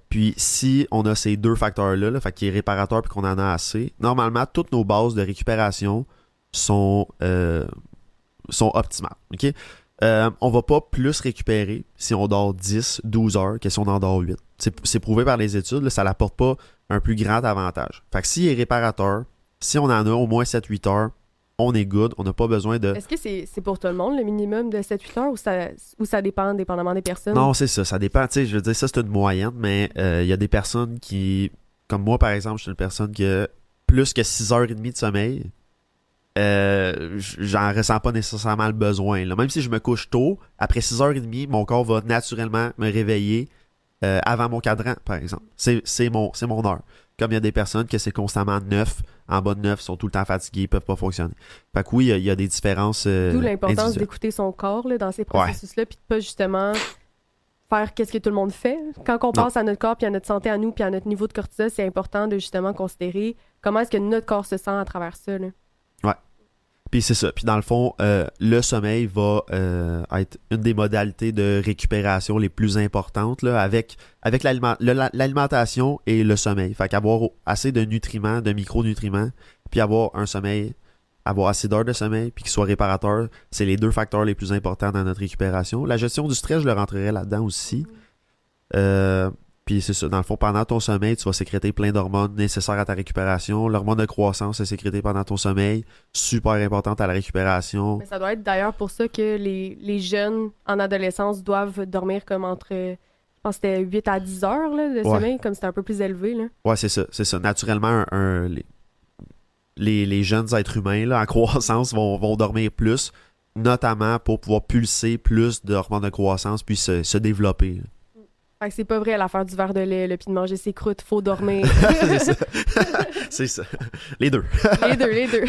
Puis si on a ces deux facteurs-là, là, fait qu'il est réparateur puis qu'on en a assez, normalement, toutes nos bases de récupération sont optimales. OK? On va pas plus récupérer si on dort 10-12 heures que si on en dort 8. C'est prouvé par les études, là, ça n'apporte pas un plus grand avantage. Fait que s'il est réparateur, si on en a au moins 7-8 heures, on est good, on n'a pas besoin de... Est-ce que c'est pour tout le monde, le minimum de 7-8 heures, ou ça dépend, dépendamment des personnes? Non, c'est ça dépend, tu sais, je veux dire, ça c'est une moyenne, mais il y a des personnes qui, comme moi par exemple, je suis une personne qui a plus que 6h30 de sommeil, j'en ressens pas nécessairement le besoin. Là. Même si je me couche tôt, après 6h30, mon corps va naturellement me réveiller avant mon cadran, par exemple. C'est mon heure. Comme il y a des personnes que c'est constamment 9, en bas de 9, sont tout le temps fatigués, ils peuvent pas fonctionner. Fait que oui, il y a des différences D'où l'importance d'écouter son corps là, dans ces processus-là, puis de pas justement faire qu'est-ce que tout le monde fait. Quand on pense à notre corps, puis à notre santé à nous, puis à notre niveau de cortisol, c'est important de justement considérer comment est-ce que notre corps se sent à travers ça. Là. Ouais. Puis c'est ça. Puis dans le fond, le sommeil va être une des modalités de récupération les plus importantes là, avec l'alimentation et le sommeil. Fait qu'avoir assez de nutriments, de micronutriments, puis avoir un sommeil, avoir assez d'heures de sommeil, puis qu'il soit réparateur, c'est les deux facteurs les plus importants dans notre récupération. La gestion du stress, je le rentrerai là-dedans aussi. Puis c'est ça, dans le fond, pendant ton sommeil, tu vas sécréter plein d'hormones nécessaires à ta récupération. L'hormone de croissance est sécrétée pendant ton sommeil, super importante à la récupération. Mais ça doit être d'ailleurs pour ça que les jeunes en adolescence doivent dormir comme entre, je pense que c'était 8 à 10 heures là, de sommeil, comme c'était un peu plus élevé. Là. Ouais, c'est ça. Naturellement, les jeunes êtres humains là, en croissance vont dormir plus, notamment pour pouvoir pulser plus d'hormones de croissance puis se développer. Là. Fait que c'est pas vrai l'affaire du verre de lait, là, puis de manger ses croûtes, faut dormir. C'est ça. C'est ça. Les deux. les deux.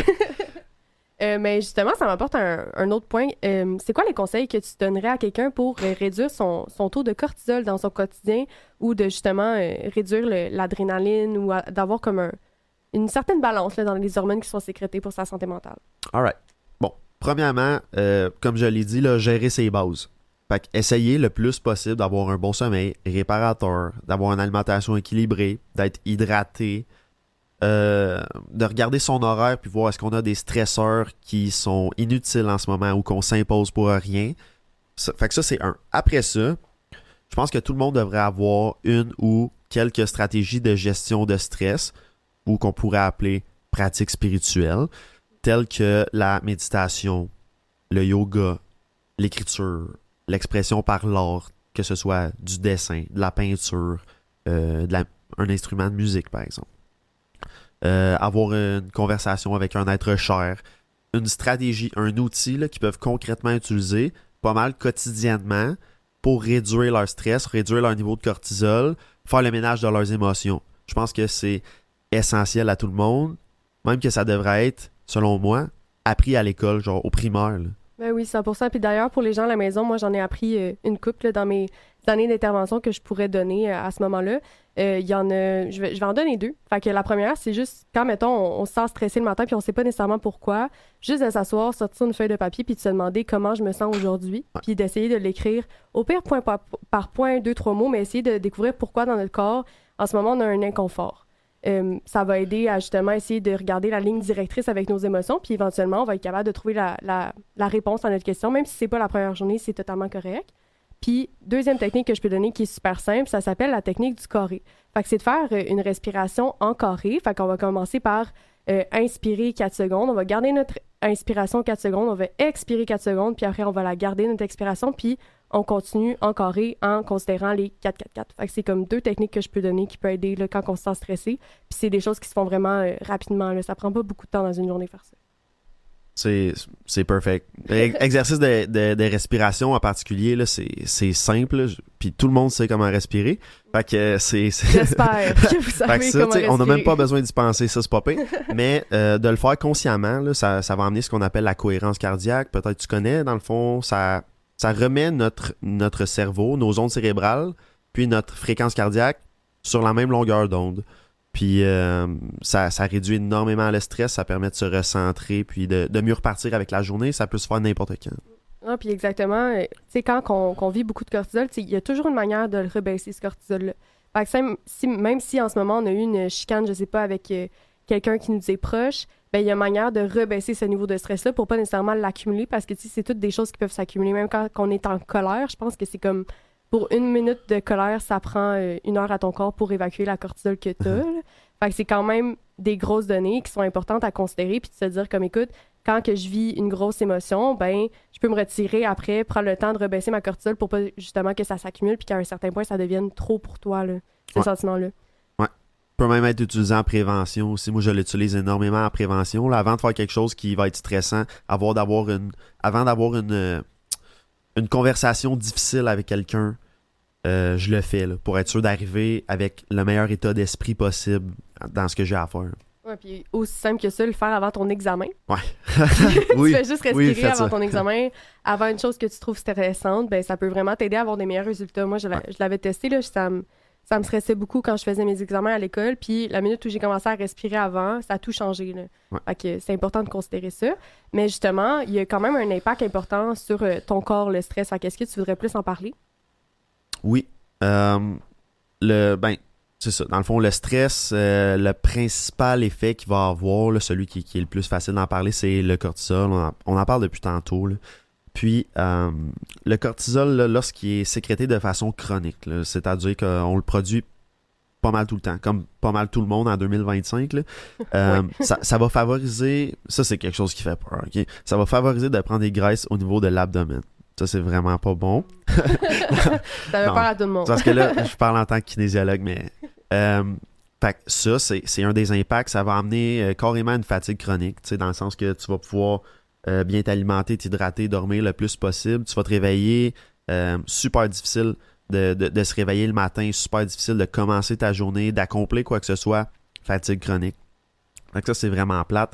Mais justement, ça m'apporte un autre point. C'est quoi les conseils que tu donnerais à quelqu'un pour réduire son taux de cortisol dans son quotidien ou de justement réduire l'adrénaline ou d'avoir comme une certaine balance là, dans les hormones qui sont sécrétées pour sa santé mentale? All right. Bon, premièrement, comme je l'ai dit, là, gérer ses bases. Fait qu'essayer le plus possible d'avoir un bon sommeil réparateur, d'avoir une alimentation équilibrée, d'être hydraté, de regarder son horaire puis voir est-ce qu'on a des stresseurs qui sont inutiles en ce moment ou qu'on s'impose pour rien. Fait que ça, c'est un. Après ça, je pense que tout le monde devrait avoir une ou quelques stratégies de gestion de stress ou qu'on pourrait appeler pratiques spirituelles, telles que la méditation, le yoga, l'écriture, l'expression par l'art, que ce soit du dessin, de la peinture, un instrument de musique, par exemple. Avoir une conversation avec un être cher, une stratégie, un outil là, qu'ils peuvent concrètement utiliser pas mal quotidiennement pour réduire leur stress, réduire leur niveau de cortisol, faire le ménage de leurs émotions. Je pense que c'est essentiel à tout le monde, même que ça devrait être, selon moi, appris à l'école, genre au primaire, là. Ben oui, 100%. Puis d'ailleurs, pour les gens à la maison, moi, j'en ai appris une couple dans mes années d'intervention que je pourrais donner à ce moment-là. Il y en a, je vais en donner deux. Fait que la première, c'est juste quand, mettons, on se sent stressé le matin puis on sait pas nécessairement pourquoi, juste de s'asseoir, sortir une feuille de papier puis de se demander comment je me sens aujourd'hui, puis d'essayer de l'écrire au pire point par point, 2-3 mots, mais essayer de découvrir pourquoi dans notre corps, en ce moment, on a un inconfort. Ça va aider à justement essayer de regarder la ligne directrice avec nos émotions, puis éventuellement, on va être capable de trouver la réponse à notre question, même si c'est pas la première journée, c'est totalement correct. Puis, deuxième technique que je peux donner qui est super simple, ça s'appelle la technique du carré. Fait que c'est de faire une respiration en carré. Fait qu'on va commencer par inspirer 4 secondes, on va garder notre inspiration 4 secondes, on va expirer 4 secondes, puis après, on va la garder, notre expiration, puis on continue encore en considérant les 4-4-4. Fait que c'est comme 2 techniques que je peux donner qui peuvent aider là, quand on se sent stressé. Puis c'est des choses qui se font vraiment rapidement. Là. Ça prend pas beaucoup de temps dans une journée faire ça. C'est perfect. Exercice de respiration en particulier, là, c'est simple. Puis tout le monde sait comment respirer. Fait que J'espère que vous savez fait que ça, comment respirer. on n'a même pas besoin d'y penser, ça, c'est pas pire. Mais de le faire consciemment, là, ça va amener ce qu'on appelle la cohérence cardiaque. Peut-être tu connais, dans le fond, ça remet notre cerveau, nos ondes cérébrales, puis notre fréquence cardiaque sur la même longueur d'onde. Puis ça réduit énormément le stress, ça permet de se recentrer, puis de mieux repartir avec la journée. Ça peut se faire n'importe quand. Ah, puis exactement, tu sais, quand on vit beaucoup de cortisol, il y a toujours une manière de le rebaisser, ce cortisol-là. Fait que même si en ce moment on a eu une chicane, je sais pas, avec quelqu'un qui nous est proche, ben il y a une manière de rebaisser ce niveau de stress-là pour pas nécessairement l'accumuler, parce que c'est toutes des choses qui peuvent s'accumuler. Même quand on est en colère, je pense que c'est comme pour 1 minute de colère, ça prend 1 heure à ton corps pour évacuer la cortisol que t'as. Fait que c'est quand même des grosses données qui sont importantes à considérer, puis de se dire comme, écoute, quand que je vis une grosse émotion, ben je peux me retirer après, prendre le temps de rebaisser ma cortisol pour pas justement que ça s'accumule, puis qu'à un certain point, ça devienne trop pour toi, là, ce sentiment-là. Ouais. Peut même être utilisé en prévention aussi. Moi, je l'utilise énormément en prévention. Là, avant de faire quelque chose qui va être stressant, avant d'avoir une conversation difficile avec quelqu'un, je le fais là, pour être sûr d'arriver avec le meilleur état d'esprit possible dans ce que j'ai à faire. Ouais, puis aussi simple que ça, le faire avant ton examen. Ouais. Tu fais juste respirer avant ça. ton examen, avant une chose que tu trouves stressante, ben ça peut vraiment t'aider à avoir des meilleurs résultats. Moi, je l'avais testé, là, ça me stressait beaucoup quand je faisais mes examens à l'école, puis la minute où j'ai commencé à respirer avant, ça a tout changé, là. Ouais. Fait que c'est important de considérer ça. Mais justement, il y a quand même un impact important sur ton corps, le stress. Fait qu'est-ce que tu voudrais plus en parler? Oui. C'est ça. Dans le fond, le stress, le principal effet qu'il va avoir, là, celui qui est le plus facile d'en parler, c'est le cortisol. On en parle depuis tantôt. Là. Puis, le cortisol, là, lorsqu'il est sécrété de façon chronique, là, c'est-à-dire qu'on le produit pas mal tout le temps, comme pas mal tout le monde en 2025, là, ça va favoriser... Ça, c'est quelque chose qui fait peur. Okay? Ça va favoriser de prendre des graisses au niveau de l'abdomen. Ça, c'est vraiment pas bon. Ça fait peur à tout le monde. Parce que là, je parle en tant que kinésiologue, mais... fait que ça, c'est un des impacts. Ça va amener carrément une fatigue chronique, dans le sens que tu vas pouvoir bien t'alimenter, t'hydrater, dormir le plus possible. Tu vas te réveiller. Super difficile de se réveiller le matin. Super difficile de commencer ta journée, d'accomplir quoi que ce soit. Fatigue chronique. Fait que ça, c'est vraiment plate.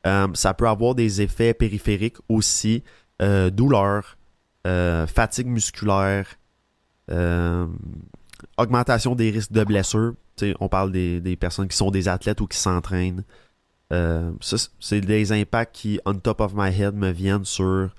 Ça peut avoir des effets périphériques aussi. Douleur. Fatigue musculaire, augmentation des risques de blessures. T'sais, on parle des personnes qui sont des athlètes ou qui s'entraînent. Ça, c'est des impacts qui, on top of my head, me viennent sur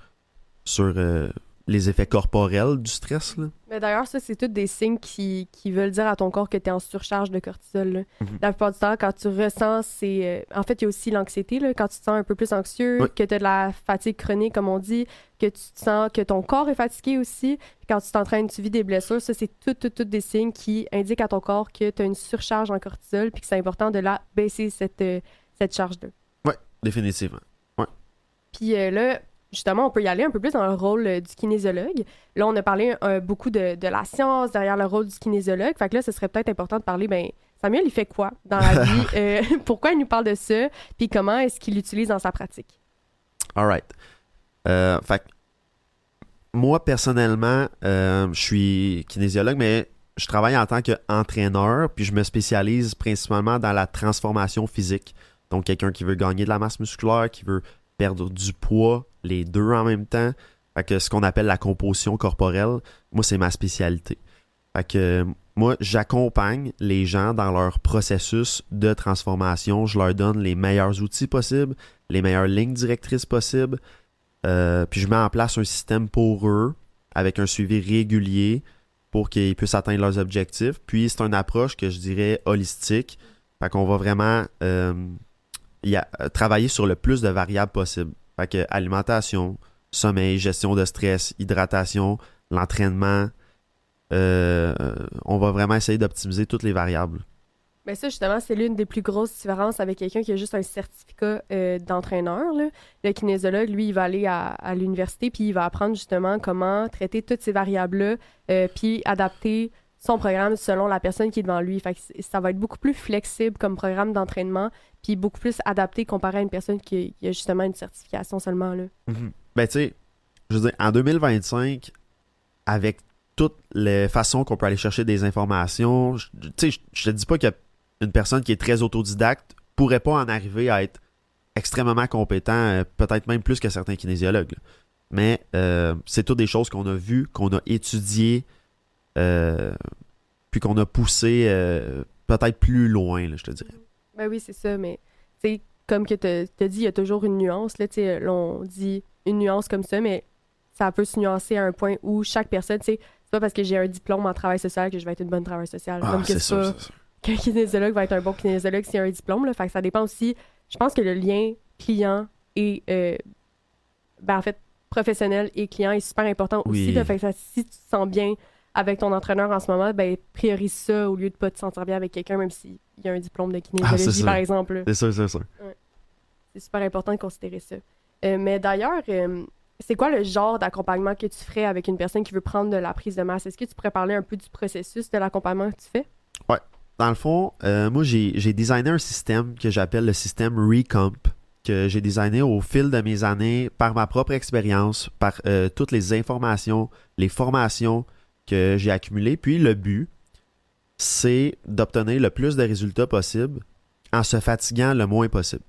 les effets corporels du stress. Là. Mais d'ailleurs, ça, c'est tous des signes qui veulent dire à ton corps que tu es en surcharge de cortisol. Là. Mm-hmm. La plupart du temps, quand tu ressens, en fait, il y a aussi l'anxiété, là, quand tu te sens un peu plus anxieux, que tu as de la fatigue chronique, comme on dit, que tu te sens que ton corps est fatigué aussi. Puis quand tu t'entraînes, tu vis des blessures. Ça, c'est tous des signes qui indiquent à ton corps que tu as une surcharge en cortisol puis que c'est important de la baisser, cette charge-là. Oui, définitivement. Ouais. Puis là, justement, on peut y aller un peu plus dans le rôle du kinésiologue. Là, on a parlé beaucoup de la science derrière le rôle du kinésiologue. Fait que là, ce serait peut-être important de parler, Samuel, il fait quoi dans la vie? Pourquoi il nous parle de ça? Puis comment est-ce qu'il l'utilise dans sa pratique? All right. Fait que moi, personnellement, je suis kinésiologue, mais je travaille en tant qu'entraîneur, puis je me spécialise principalement dans la transformation physique. Donc, quelqu'un qui veut gagner de la masse musculaire, qui veut perdre du poids, les deux en même temps. Fait que ce qu'on appelle la composition corporelle, moi, c'est ma spécialité. Fait que moi, j'accompagne les gens dans leur processus de transformation. Je leur donne les meilleurs outils possibles, les meilleures lignes directrices possibles. Puis je mets en place un système pour eux, avec un suivi régulier pour qu'ils puissent atteindre leurs objectifs. Puis c'est une approche que je dirais holistique. Fait qu'on va vraiment travailler sur le plus de variables possibles. Fait que alimentation, sommeil, gestion de stress, hydratation, l'entraînement. On va vraiment essayer d'optimiser toutes les variables. Ben ça, justement, c'est l'une des plus grosses différences avec quelqu'un qui a juste un certificat d'entraîneur, là. Le kinésiologue, lui, il va aller à l'université puis il va apprendre justement comment traiter toutes ces variables-là puis adapter son programme selon la personne qui est devant lui. Fait que ça va être beaucoup plus flexible comme programme d'entraînement puis beaucoup plus adapté comparé à une personne qui a justement une certification seulement, là. Mm-hmm. Ben, tu sais, je veux dire, en 2025, avec toutes les façons qu'on peut aller chercher des informations, tu sais, je te dis pas qu'une personne qui est très autodidacte pourrait pas en arriver à être extrêmement compétent, peut-être même plus que certains kinésiologues. Là. Mais c'est toutes des choses qu'on a vues, qu'on a étudiées, puis qu'on a poussées peut-être plus loin, là, je te dirais. Ben oui, c'est ça, mais tu sais, comme que t'as dit, il y a toujours une nuance, là, tu sais, là, on dit une nuance comme ça, mais ça peut se nuancer à un point où chaque personne, tu sais, c'est pas parce que j'ai un diplôme en travail social que je vais être une bonne travailleuse sociale. Ah, Comme que c'est sûr, pas c'est sûr. qu'un kinésiologue va être un bon kinésiologue s'il a un diplôme, là. Fait que ça dépend aussi. Je pense que le lien client et en fait, professionnel et client est super important aussi. Oui. Là. Fait que si tu te sens bien avec ton entraîneur en ce moment, ben priorise ça au lieu de pas te sentir bien avec quelqu'un, même s'il y a un diplôme de kinésiologie, c'est par ça. exemple. Là. C'est sûr, c'est sûr. C'est super important de considérer ça. Mais d'ailleurs, c'est quoi le genre d'accompagnement que tu ferais avec une personne qui veut prendre de la prise de masse? Est-ce que tu pourrais parler un peu du processus de l'accompagnement que tu fais? Dans le fond, moi, j'ai designé un système que j'appelle le système Recomp, que j'ai designé au fil de mes années par ma propre expérience, par toutes les informations, les formations que j'ai accumulées. Puis le but, c'est d'obtenir le plus de résultats possible en se fatiguant le moins possible.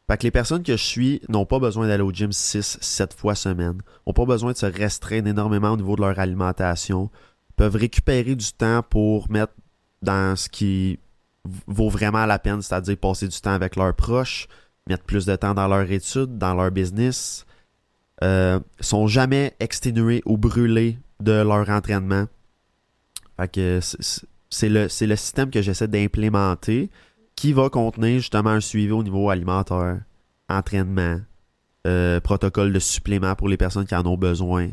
Fait que les personnes que je suis n'ont pas besoin d'aller au gym 6-7 fois semaine, n'ont pas besoin de se restreindre énormément au niveau de leur alimentation, peuvent récupérer du temps pour mettre dans ce qui vaut vraiment la peine, c'est-à-dire passer du temps avec leurs proches, mettre plus de temps dans leur étude, dans leur business, sont jamais exténués ou brûlés de leur entraînement. Fait que c'est le système que j'essaie d'implémenter qui va contenir justement un suivi au niveau alimentaire, entraînement, protocole de supplément pour les personnes qui en ont besoin,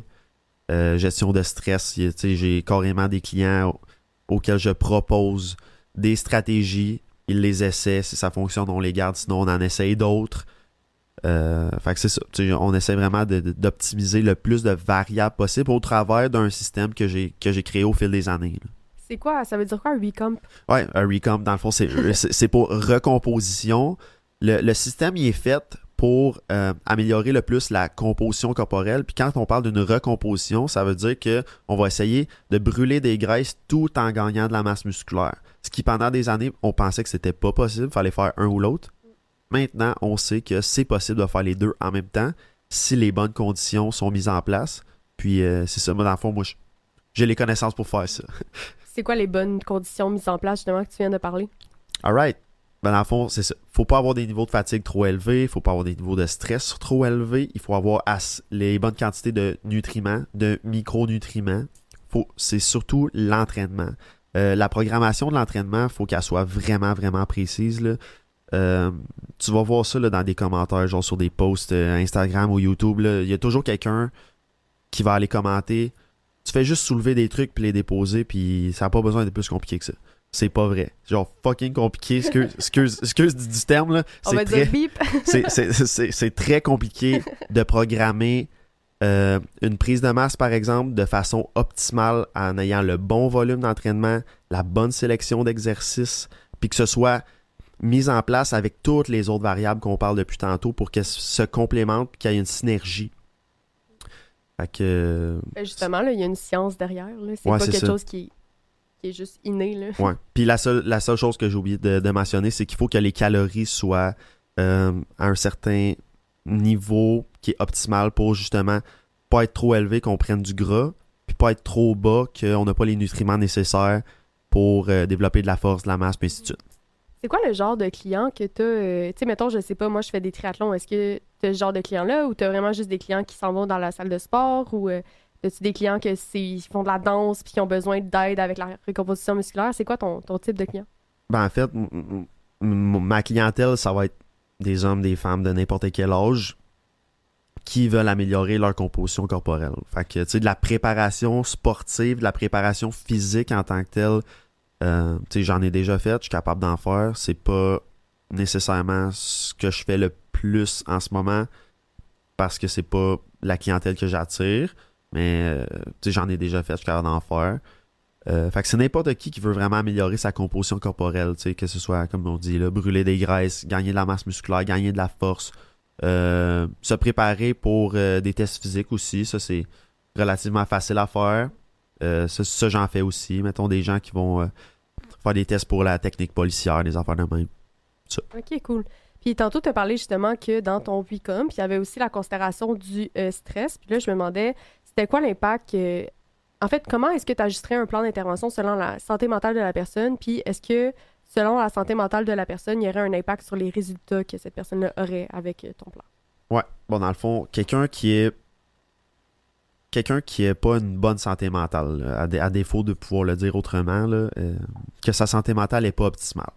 gestion de stress. J'ai carrément des clients auxquels je propose des stratégies, ils les essaient, si ça fonctionne, on les garde, sinon on en essaye d'autres. Fait que c'est ça. On essaie vraiment d'optimiser le plus de variables possible au travers d'un système que j'ai créé au fil des années. Là. C'est quoi? Ça veut dire quoi, un recomp? Ouais, un recomp, dans le fond, c'est pour recomposition. Le système, il est fait pour améliorer le plus la composition corporelle. Puis quand on parle d'une recomposition, ça veut dire qu'on va essayer de brûler des graisses tout en gagnant de la masse musculaire. Ce qui, pendant des années, on pensait que c'était pas possible, il fallait faire un ou l'autre. Maintenant, on sait que c'est possible de faire les deux en même temps si les bonnes conditions sont mises en place. Puis c'est ça, moi, dans le fond, moi, j'ai les connaissances pour faire ça. C'est quoi les bonnes conditions mises en place, justement, que tu viens de parler? Alright. Ben dans le fond, c'est ça. Faut pas avoir des niveaux de fatigue trop élevés, faut pas avoir des niveaux de stress trop élevés, il faut avoir les bonnes quantités de nutriments, de micronutriments. C'est surtout l'entraînement. La programmation de l'entraînement, faut qu'elle soit vraiment, vraiment précise. Là. Tu vas voir ça là, dans des commentaires, genre sur des posts Instagram ou YouTube. Là. Il y a toujours quelqu'un qui va aller commenter. Tu fais juste soulever des trucs puis les déposer, puis ça n'a pas besoin d'être plus compliqué que ça. C'est pas vrai. Genre fucking compliqué. Excuse du terme, là. On va dire bip. C'est très compliqué de programmer une prise de masse, par exemple, de façon optimale en ayant le bon volume d'entraînement, la bonne sélection d'exercices, puis que ce soit mis en place avec toutes les autres variables qu'on parle depuis tantôt pour qu'elles se complémentent et qu'il y ait une synergie. Fait que... Justement, là, il y a une science derrière. Là. C'est ouais, pas c'est quelque ça. chose qui est juste inné. Là. Ouais. Puis la seule chose que j'ai oublié de mentionner, c'est qu'il faut que les calories soient à un certain niveau qui est optimal pour justement pas être trop élevé qu'on prenne du gras, puis pas être trop bas qu'on n'a pas les nutriments nécessaires pour développer de la force, de la masse, puis ainsi de suite. C'est quoi le genre de client que tu as? Tu sais, mettons, je sais pas, moi, je fais des triathlons. Est-ce que tu as ce genre de client-là ou tu as vraiment juste des clients qui s'en vont dans la salle de sport ou as-tu des clients ils font de la danse puis qui ont besoin d'aide avec la recomposition musculaire? C'est quoi ton type de client? Ben, en fait, ma clientèle, ça va être des hommes, des femmes de n'importe quel âge qui veulent améliorer leur composition corporelle. Fait que, tu sais, de la préparation sportive, de la préparation physique en tant que telle, J'en ai déjà fait, je suis capable d'en faire. C'est pas nécessairement ce que je fais le plus en ce moment parce que c'est pas la clientèle que j'attire, mais j'en ai déjà fait, je suis capable d'en faire. Fait que c'est n'importe qui veut vraiment améliorer sa composition corporelle, que ce soit, comme on dit, là, brûler des graisses, gagner de la masse musculaire, gagner de la force, se préparer pour des tests physiques aussi, ça c'est relativement facile à faire. Ça j'en fais aussi. Mettons des gens qui vont faire des tests pour la technique policière, des affaires de même. Ça. OK, cool. Puis tantôt, tu as parlé justement que dans ton Wicom, puis il y avait aussi la considération du stress. Puis là, je me demandais, c'était quoi l'impact en fait, comment est-ce que tu ajusterais un plan d'intervention selon la santé mentale de la personne? Puis est-ce que, selon la santé mentale de la personne, il y aurait un impact sur les résultats que cette personne-là aurait avec ton plan? Ouais. Bon, dans le fond, quelqu'un qui est pas une bonne santé mentale, là, à défaut de pouvoir le dire autrement, là, que sa santé mentale n'est pas optimale.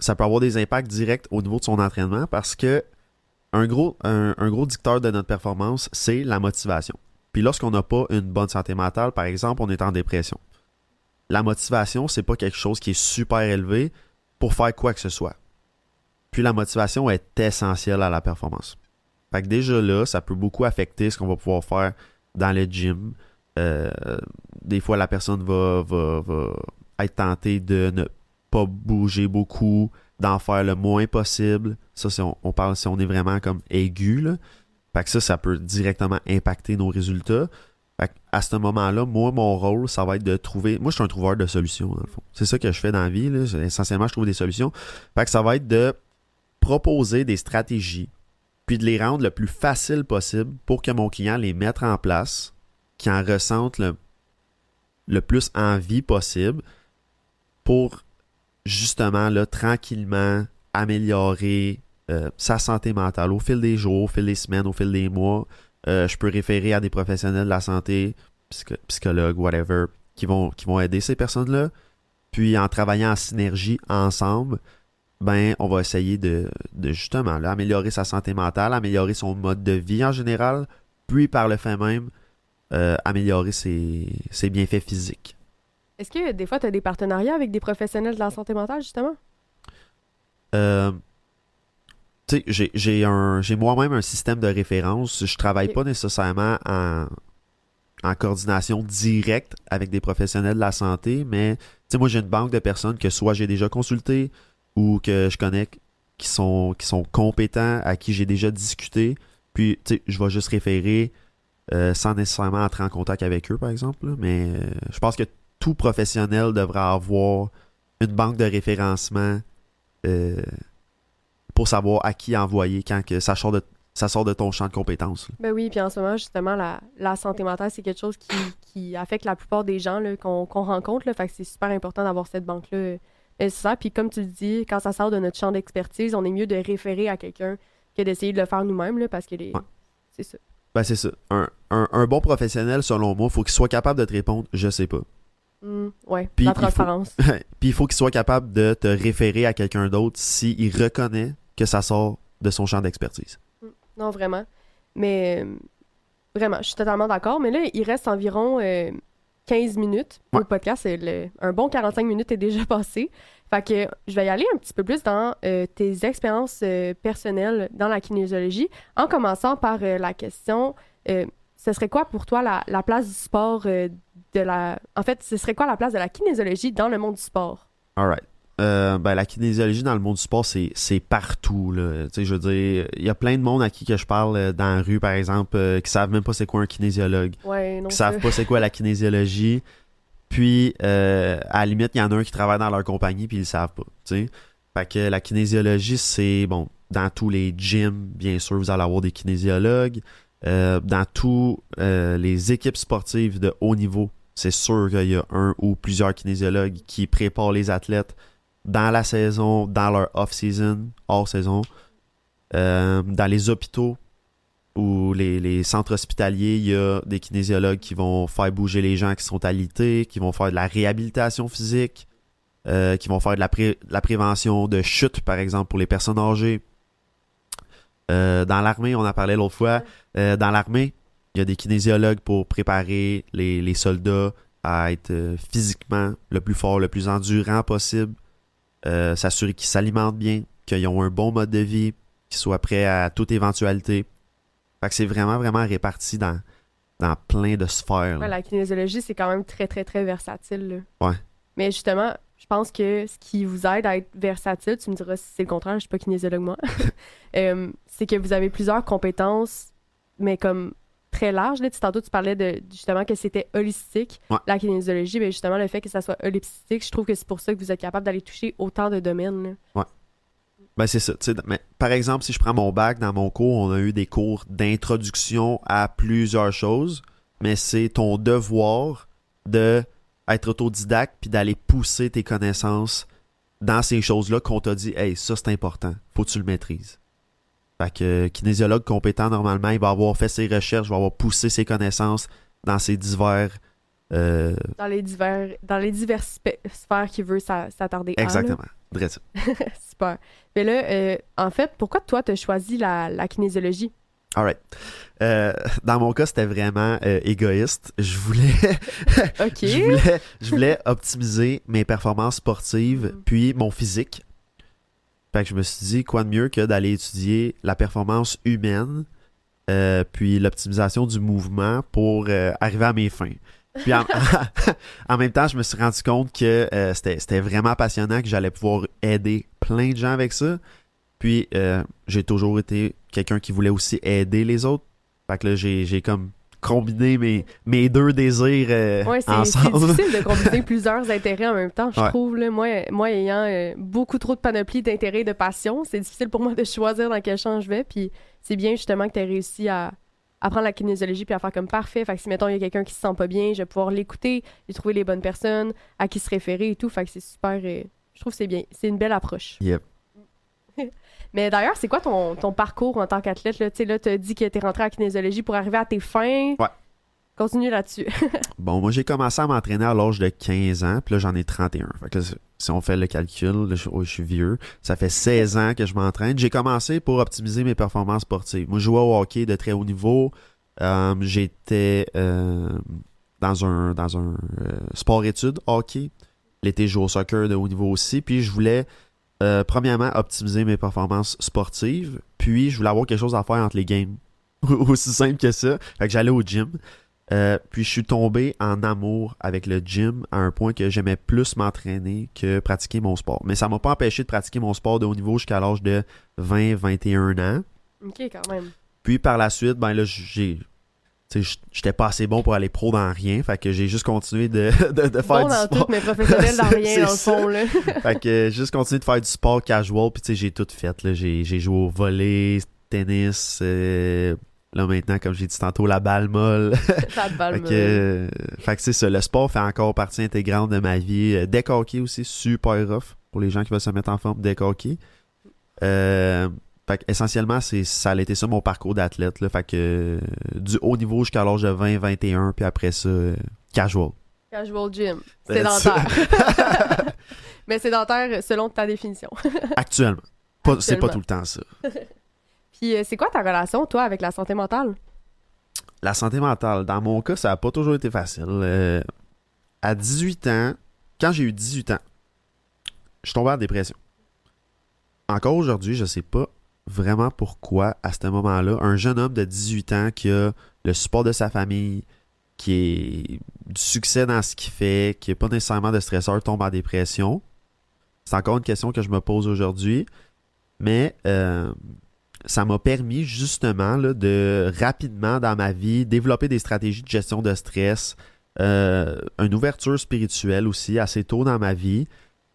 Ça peut avoir des impacts directs au niveau de son entraînement parce que un gros dicteur de notre performance, c'est la motivation. Puis lorsqu'on n'a pas une bonne santé mentale, par exemple, on est en dépression. La motivation, c'est pas quelque chose qui est super élevé pour faire quoi que ce soit. Puis la motivation est essentielle à la performance. Fait que déjà là, ça peut beaucoup affecter ce qu'on va pouvoir faire dans le gym. Des fois, la personne va être tentée de ne pas bouger beaucoup, d'en faire le moins possible. Ça, on parle si on est vraiment comme aigu, là. Fait que ça peut directement impacter nos résultats. Fait à ce moment-là, moi, mon rôle, ça va être de trouver... Moi, je suis un trouveur de solutions, dans le fond. C'est ça que je fais dans la vie, là. Essentiellement, je trouve des solutions. Fait que ça va être de proposer des stratégies, puis de les rendre le plus facile possible pour que mon client les mette en place, qu'il en ressente le plus envie possible pour justement, là, tranquillement améliorer sa santé mentale au fil des jours, au fil des semaines, au fil des mois. Je peux référer à des professionnels de la santé, psychologues, whatever, qui vont aider ces personnes-là. Puis en travaillant en synergie ensemble, ben on va essayer de justement là, améliorer sa santé mentale, améliorer son mode de vie en général, puis par le fait même, améliorer ses bienfaits physiques. Est-ce que des fois, tu as des partenariats avec des professionnels de la santé mentale, justement? Tu sais, j'ai moi-même un système de référence. Je travaille pas nécessairement en coordination directe avec des professionnels de la santé, mais tu sais, moi, j'ai une banque de personnes que soit j'ai déjà consulté ou que je connais qui sont compétents, à qui j'ai déjà discuté. Puis, tu sais, je vais juste référer sans nécessairement entrer en contact avec eux, par exemple. Là. Mais je pense que tout professionnel devrait avoir une banque de référencement pour savoir à qui envoyer quand que ça sort de ton champ de compétences. Là. Ben oui, puis en ce moment, justement, la santé mentale, c'est quelque chose qui affecte la plupart des gens là, qu'on rencontre. Là, fait que c'est super important d'avoir cette banque-là nécessaire. Puis comme tu le dis, quand ça sort de notre champ d'expertise, on est mieux de référer à quelqu'un que d'essayer de le faire nous-mêmes, là, parce que c'est ça. Ben c'est ça. Un bon professionnel, selon moi, il faut qu'il soit capable de te répondre « je sais pas ». Ouais, puis la transparence. Puis il faut qu'il soit capable de te référer à quelqu'un d'autre s'il reconnaît que ça sort de son champ d'expertise. Non, vraiment. Mais vraiment, je suis totalement d'accord. Mais là, il reste environ 15 minutes au podcast. Un bon 45 minutes est déjà passé. Fait que je vais y aller un petit peu plus dans tes expériences personnelles dans la kinésiologie, en commençant par la question... ce serait quoi pour toi la place du sport En fait, ce serait quoi la place de la kinésiologie dans le monde du sport? Alright. Ben, la kinésiologie dans le monde du sport, c'est partout. Là. Tu sais, je veux dire, il y a plein de monde à qui que je parle dans la rue, par exemple, qui savent même pas c'est quoi un kinésiologue. Ouais, non, qui savent pas c'est quoi la kinésiologie. Puis, à la limite, il y en a un qui travaille dans leur compagnie puis ils le savent pas. Tu sais. Fait que la kinésiologie, c'est, bon, dans tous les gyms, bien sûr, vous allez avoir des kinésiologues. Dans tous les équipes sportives de haut niveau, c'est sûr qu'il y a un ou plusieurs kinésiologues qui préparent les athlètes dans la saison, dans leur off-season, hors-saison. Dans les hôpitaux ou les centres hospitaliers, il y a des kinésiologues qui vont faire bouger les gens qui sont alités, qui vont faire de la réhabilitation physique, qui vont faire de la prévention de chute, par exemple, pour les personnes âgées. Dans l'armée, on en parlait l'autre fois, dans l'armée, il y a des kinésiologues pour préparer les soldats à être physiquement le plus fort, le plus endurant possible, s'assurer qu'ils s'alimentent bien, qu'ils ont un bon mode de vie, qu'ils soient prêts à toute éventualité. Fait que c'est vraiment, vraiment réparti dans plein de sphères. Ouais, la kinésiologie, c'est quand même très, très, très versatile. Là. Ouais. Mais justement, je pense que ce qui vous aide à être versatile, tu me diras si c'est le contraire, je suis pas kinésiologue moi, c'est que vous avez plusieurs compétences, mais comme très larges. Là. Tantôt, tu parlais de justement que c'était holistique, Ouais. la kinésiologie, mais justement, le fait que ça soit holistique, je trouve que c'est pour ça que vous êtes capable d'aller toucher autant de domaines. Là. Ouais. Ben c'est ça. Mais, par exemple, si je prends mon bac, dans mon cours, on a eu des cours d'introduction à plusieurs choses, mais c'est ton devoir de être autodidacte puis d'aller pousser tes connaissances dans ces choses-là qu'on t'a dit « Hey, ça c'est important, faut que tu le maîtrises ». Fait que kinésiologue compétent, normalement, il va avoir fait ses recherches, va avoir poussé ses connaissances dans ces divers... Dans les diverses sphères qu'il veut s'attarder à. Exactement. Dresse ça. Super. Mais là, en fait, pourquoi toi, tu as choisi la kinésiologie? Alright. Dans mon cas, c'était vraiment égoïste. Je voulais, OK. je voulais optimiser mes performances sportives puis mon physique. Fait que je me suis dit, quoi de mieux que d'aller étudier la performance humaine puis l'optimisation du mouvement pour arriver à mes fins. Puis en même temps, je me suis rendu compte que c'était vraiment passionnant, que j'allais pouvoir aider plein de gens avec ça. Puis j'ai toujours été quelqu'un qui voulait aussi aider les autres. Fait que là, j'ai comme combiné mes deux désirs ensemble. C'est difficile de combiner plusieurs intérêts en même temps, je trouve. Là, moi ayant beaucoup trop de panoplie d'intérêts et de passions, c'est difficile pour moi de choisir dans quel champ je vais. Puis c'est bien justement que tu aies réussi à apprendre la kinésiologie puis à faire comme parfait. Fait que si, mettons, il y a quelqu'un qui se sent pas bien, je vais pouvoir l'écouter, lui trouver les bonnes personnes à qui se référer et tout. Fait que c'est super... je trouve que c'est bien. C'est une belle approche. Yep. Mais d'ailleurs, c'est quoi ton parcours en tant qu'athlète? Tu sais, là, tu as dit que tu es rentré en kinésiologie pour arriver à tes fins. Ouais. Continue là-dessus. Bon, moi, j'ai commencé à m'entraîner à l'âge de 15 ans, puis là, j'en ai 31. Fait que là, si on fait le calcul, là, je suis vieux. Ça fait 16 ans que je m'entraîne. J'ai commencé pour optimiser mes performances sportives. Moi, je jouais au hockey de très haut niveau. J'étais dans un sport-études hockey. L'été, je jouais au soccer de haut niveau aussi. Puis, je voulais, premièrement, optimiser mes performances sportives. Puis, je voulais avoir quelque chose à faire entre les games. Aussi simple que ça. Fait que j'allais au gym. Puis je suis tombé en amour avec le gym à un point que j'aimais plus m'entraîner que pratiquer mon sport. Mais ça m'a pas empêché de pratiquer mon sport de haut niveau jusqu'à l'âge de 20-21 ans. OK, quand même. Puis par la suite, ben là, j'étais pas assez bon pour aller pro dans rien. Fait que j'ai juste continué de faire bon du sport. dans tout, mais professionnel dans rien, dans le fond. Là. Fait que j'ai juste continué de faire du sport casual. Puis tu sais, j'ai tout fait. Là. J'ai joué au volley, tennis... Là, maintenant, comme j'ai dit tantôt, la balle molle. La balle fait molle. Fait que c'est ça. Le sport fait encore partie intégrante de ma vie. Deck hockey aussi, super rough pour les gens qui veulent se mettre en forme. Deck hockey. Fait que essentiellement, ça a été ça mon parcours d'athlète. Là. Fait que du haut niveau jusqu'à l'âge de 20-21, puis après ça, casual. Casual gym. Sédentaire. Mais sédentaire selon ta définition. Actuellement. C'est pas tout le temps ça. Puis c'est quoi ta relation, toi, avec la santé mentale? La santé mentale, dans mon cas, ça n'a pas toujours été facile. À 18 ans, quand j'ai eu 18 ans, je suis tombé en dépression. Encore aujourd'hui, je sais pas vraiment pourquoi, à ce moment-là, un jeune homme de 18 ans qui a le support de sa famille, qui est du succès dans ce qu'il fait, qui n'a pas nécessairement de stresseur, tombe en dépression. C'est encore une question que je me pose aujourd'hui. Mais... ça m'a permis justement là, de rapidement dans ma vie développer des stratégies de gestion de stress, une ouverture spirituelle aussi assez tôt dans ma vie,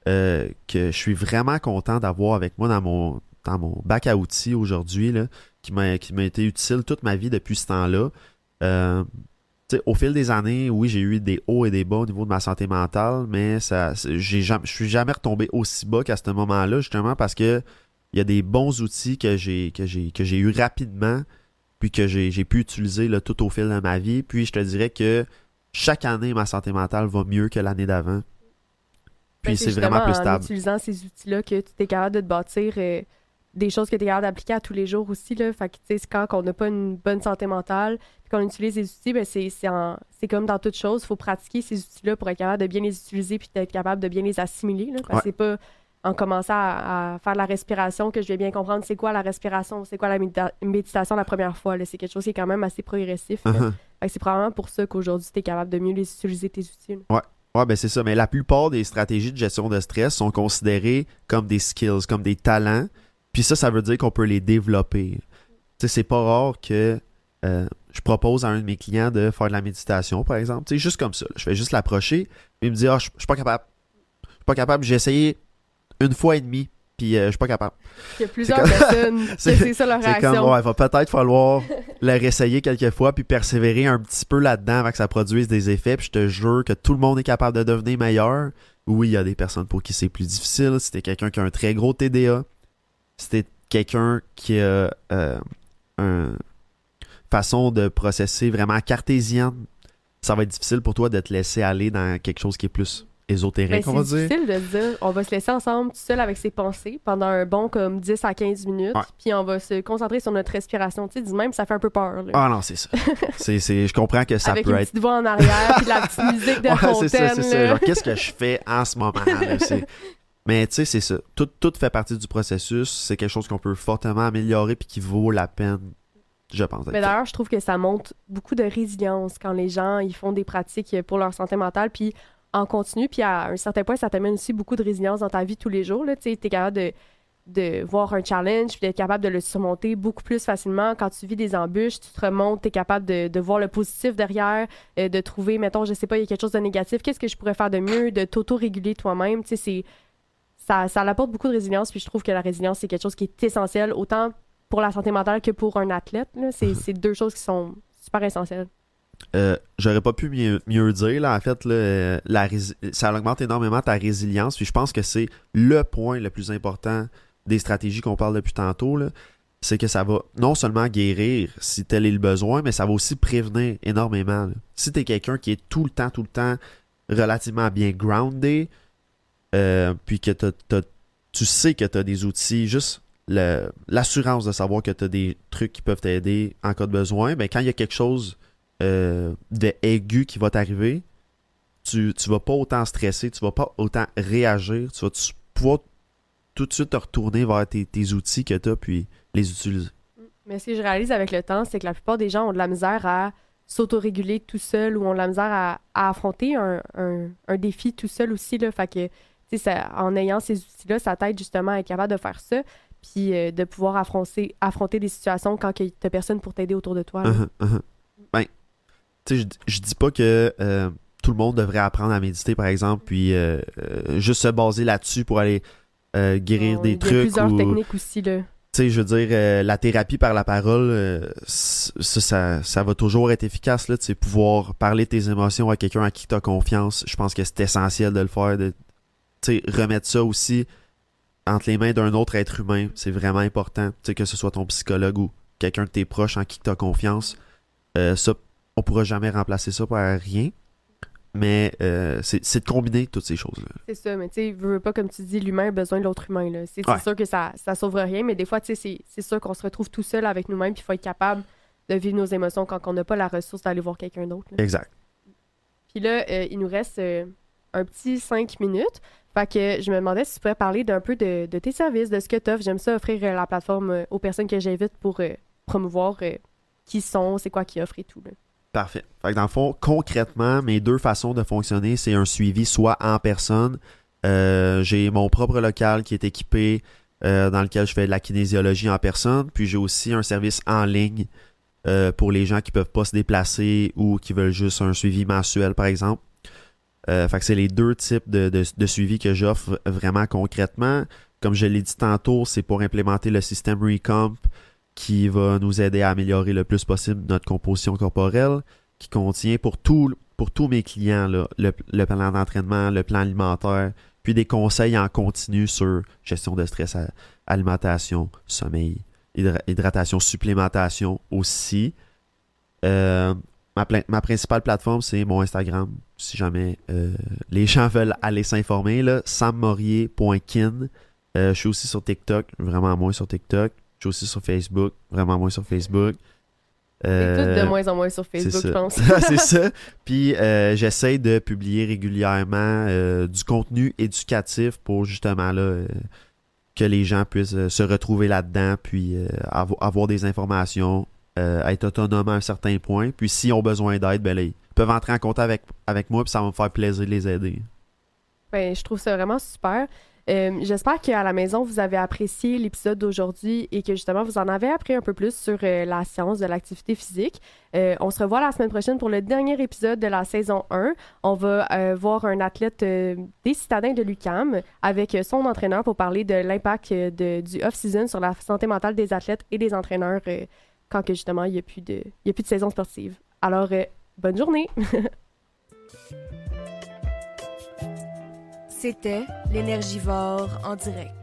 que je suis vraiment content d'avoir avec moi dans mon bac à outils aujourd'hui, là, qui m'a été utile toute ma vie depuis ce temps-là. Au fil des années, oui, j'ai eu des hauts et des bas au niveau de ma santé mentale, mais je suis jamais retombé aussi bas qu'à ce moment-là, justement parce que il y a des bons outils que j'ai eu rapidement, puis que j'ai pu utiliser là, tout au fil de ma vie. Puis je te dirais que chaque année, ma santé mentale va mieux que l'année d'avant. Puis c'est vraiment plus stable. En utilisant ces outils-là que tu es capable de te bâtir des choses que tu es capable d'appliquer à tous les jours aussi. Là. Fait que, tu sais, c'est quand on n'a pas une bonne santé mentale, puis qu'on utilise les outils, ben c'est comme dans toute chose. Il faut pratiquer ces outils-là pour être capable de bien les utiliser puis d'être capable de bien les assimiler. Là, parce que c'est pas en commençant à faire la respiration que je vais bien comprendre c'est quoi la respiration, c'est quoi la méditation la première fois. Là. C'est quelque chose qui est quand même assez progressif. Fait que c'est probablement pour ça qu'aujourd'hui, tu es capable de mieux les utiliser, tes outils. Là. Ouais, ben c'est ça. Mais la plupart des stratégies de gestion de stress sont considérées comme des skills, comme des talents. Puis ça veut dire qu'on peut les développer. Tu sais, c'est pas rare que je propose à un de mes clients de faire de la méditation, par exemple. Tu sais, juste comme ça. Je vais juste l'approcher. Il me dit, je suis pas capable. Je suis pas capable. J'ai essayé 1 fois et demie. Puis je suis pas capable. Il y a plusieurs personnes que c'est ça leur réaction. C'est comme, il va peut-être falloir le réessayer quelques fois puis persévérer un petit peu là-dedans avant que ça produise des effets. Puis je te jure que tout le monde est capable de devenir meilleur. Oui, il y a des personnes pour qui c'est plus difficile. Si t'es quelqu'un qui a un très gros TDA, si t'es quelqu'un qui a une façon de processer vraiment cartésienne, ça va être difficile pour toi de te laisser aller dans quelque chose qui est plus ésotérique, on va dire. C'est difficile de dire, on va se laisser ensemble tout seul avec ses pensées pendant un bon comme 10 à 15 minutes, puis on va se concentrer sur notre respiration. Tu sais, du même, ça fait un peu peur. Là. Ah non, c'est ça. Je comprends que ça avec peut être... Avec une petite voix en arrière, puis la petite musique de fontaine. C'est ça. Genre, qu'est-ce que je fais en ce moment? Là, mais tu sais, c'est ça. Tout fait partie du processus. C'est quelque chose qu'on peut fortement améliorer puis qui vaut la peine, je pense. Mais d'ailleurs, je trouve que ça montre beaucoup de résilience quand les gens ils font des pratiques pour leur santé mentale, puis en continu, puis à un certain point, ça t'amène aussi beaucoup de résilience dans ta vie tous les jours. Tu es capable de voir un challenge, puis d'être capable de le surmonter beaucoup plus facilement. Quand tu vis des embûches, tu te remontes, tu es capable de voir le positif derrière, de trouver, mettons, je sais pas, il y a quelque chose de négatif, qu'est-ce que je pourrais faire de mieux, de t'auto-réguler toi-même. Ça apporte beaucoup de résilience, puis je trouve que la résilience, c'est quelque chose qui est essentiel, autant pour la santé mentale que pour un athlète. Là. C'est 2 choses qui sont super essentielles. J'aurais pas pu mieux dire, là, en fait, là, ça augmente énormément ta résilience, puis je pense que c'est le point le plus important des stratégies qu'on parle depuis tantôt, là, c'est que ça va non seulement guérir si tel est le besoin, mais ça va aussi prévenir énormément. Là. Si t'es quelqu'un qui est tout le temps relativement bien groundé, puis que tu sais que t'as des outils, juste l'assurance de savoir que t'as des trucs qui peuvent t'aider en cas de besoin, ben quand il y a quelque chose de aigu qui va t'arriver, tu vas pas autant stresser, tu vas pas autant réagir, tu vas pouvoir tout de suite te retourner vers tes outils que tu as puis les utiliser. Mais ce que je réalise avec le temps, c'est que la plupart des gens ont de la misère à s'autoréguler tout seul ou ont de la misère à affronter un défi tout seul aussi. Là. Fait que, en ayant ces outils-là, ça t'aide justement à être capable de faire ça puis de pouvoir affronter des situations quand tu n'as personne pour t'aider autour de toi. Ben, tu sais, je dis pas que tout le monde devrait apprendre à méditer, par exemple, puis juste se baser là-dessus pour aller guérir des trucs. Il y a plusieurs techniques aussi, là. Tu sais, je veux dire, la thérapie par la parole, ça va toujours être efficace, là, tu sais, pouvoir parler de tes émotions à quelqu'un à qui tu as confiance. Je pense que c'est essentiel de le faire, tu sais, remettre ça aussi entre les mains d'un autre être humain. C'est vraiment important, tu sais, que ce soit ton psychologue ou quelqu'un de tes proches en qui tu as confiance. Ça, on pourra jamais remplacer ça par rien. Mais c'est de combiner toutes ces choses-là. C'est ça, mais tu sais, veux pas, comme tu dis, l'humain a besoin de l'autre humain. Là. C'est sûr que ça sauve rien, mais des fois, tu sais, c'est sûr qu'on se retrouve tout seul avec nous-mêmes, puis il faut être capable de vivre nos émotions quand on n'a pas la ressource d'aller voir quelqu'un d'autre. Là. Exact. Puis là, il nous reste un petit 5 minutes. Fait que je me demandais si tu pourrais parler d'un peu de tes services, de ce que tu offres. J'aime ça offrir la plateforme aux personnes que j'invite pour promouvoir qui sont, c'est quoi qu'ils offrent et tout. Là. Parfait. Fait que dans le fond, concrètement, mes 2 façons de fonctionner, c'est un suivi soit en personne. J'ai mon propre local qui est équipé dans lequel je fais de la kinésiologie en personne. Puis j'ai aussi un service en ligne pour les gens qui peuvent pas se déplacer ou qui veulent juste un suivi mensuel, par exemple. Fait que c'est les 2 types de suivi que j'offre vraiment concrètement. Comme je l'ai dit tantôt, c'est pour implémenter le système Recomp qui va nous aider à améliorer le plus possible notre composition corporelle, qui contient pour tous mes clients là, le plan d'entraînement, le plan alimentaire, puis des conseils en continu sur gestion de stress, alimentation, sommeil, hydratation, supplémentation aussi. Ma principale plateforme, c'est mon Instagram. Si jamais les gens veulent aller s'informer, là, sammorier.kin. Je suis aussi sur TikTok, vraiment moins sur TikTok. Je suis aussi sur Facebook, vraiment moins sur Facebook. C'est tout de moins en moins sur Facebook, c'est je pense. C'est ça. Puis j'essaie de publier régulièrement du contenu éducatif pour justement là, que les gens puissent se retrouver là-dedans, puis avoir des informations, être autonomes à un certain point. Puis s'ils ont besoin d'aide, ben là, ils peuvent entrer en contact avec moi, puis ça va me faire plaisir de les aider. Ben, je trouve ça vraiment super. J'espère qu'à la maison, vous avez apprécié l'épisode d'aujourd'hui et que justement, vous en avez appris un peu plus sur la science de l'activité physique. On se revoit la semaine prochaine pour le dernier épisode de la saison 1. On va voir un athlète des citadins de l'UQAM avec son entraîneur pour parler de l'impact du off-season sur la santé mentale des athlètes et des entraîneurs quand que justement, il n'y a plus de saison sportive. Alors, bonne journée! C'était l'Énergivore en direct.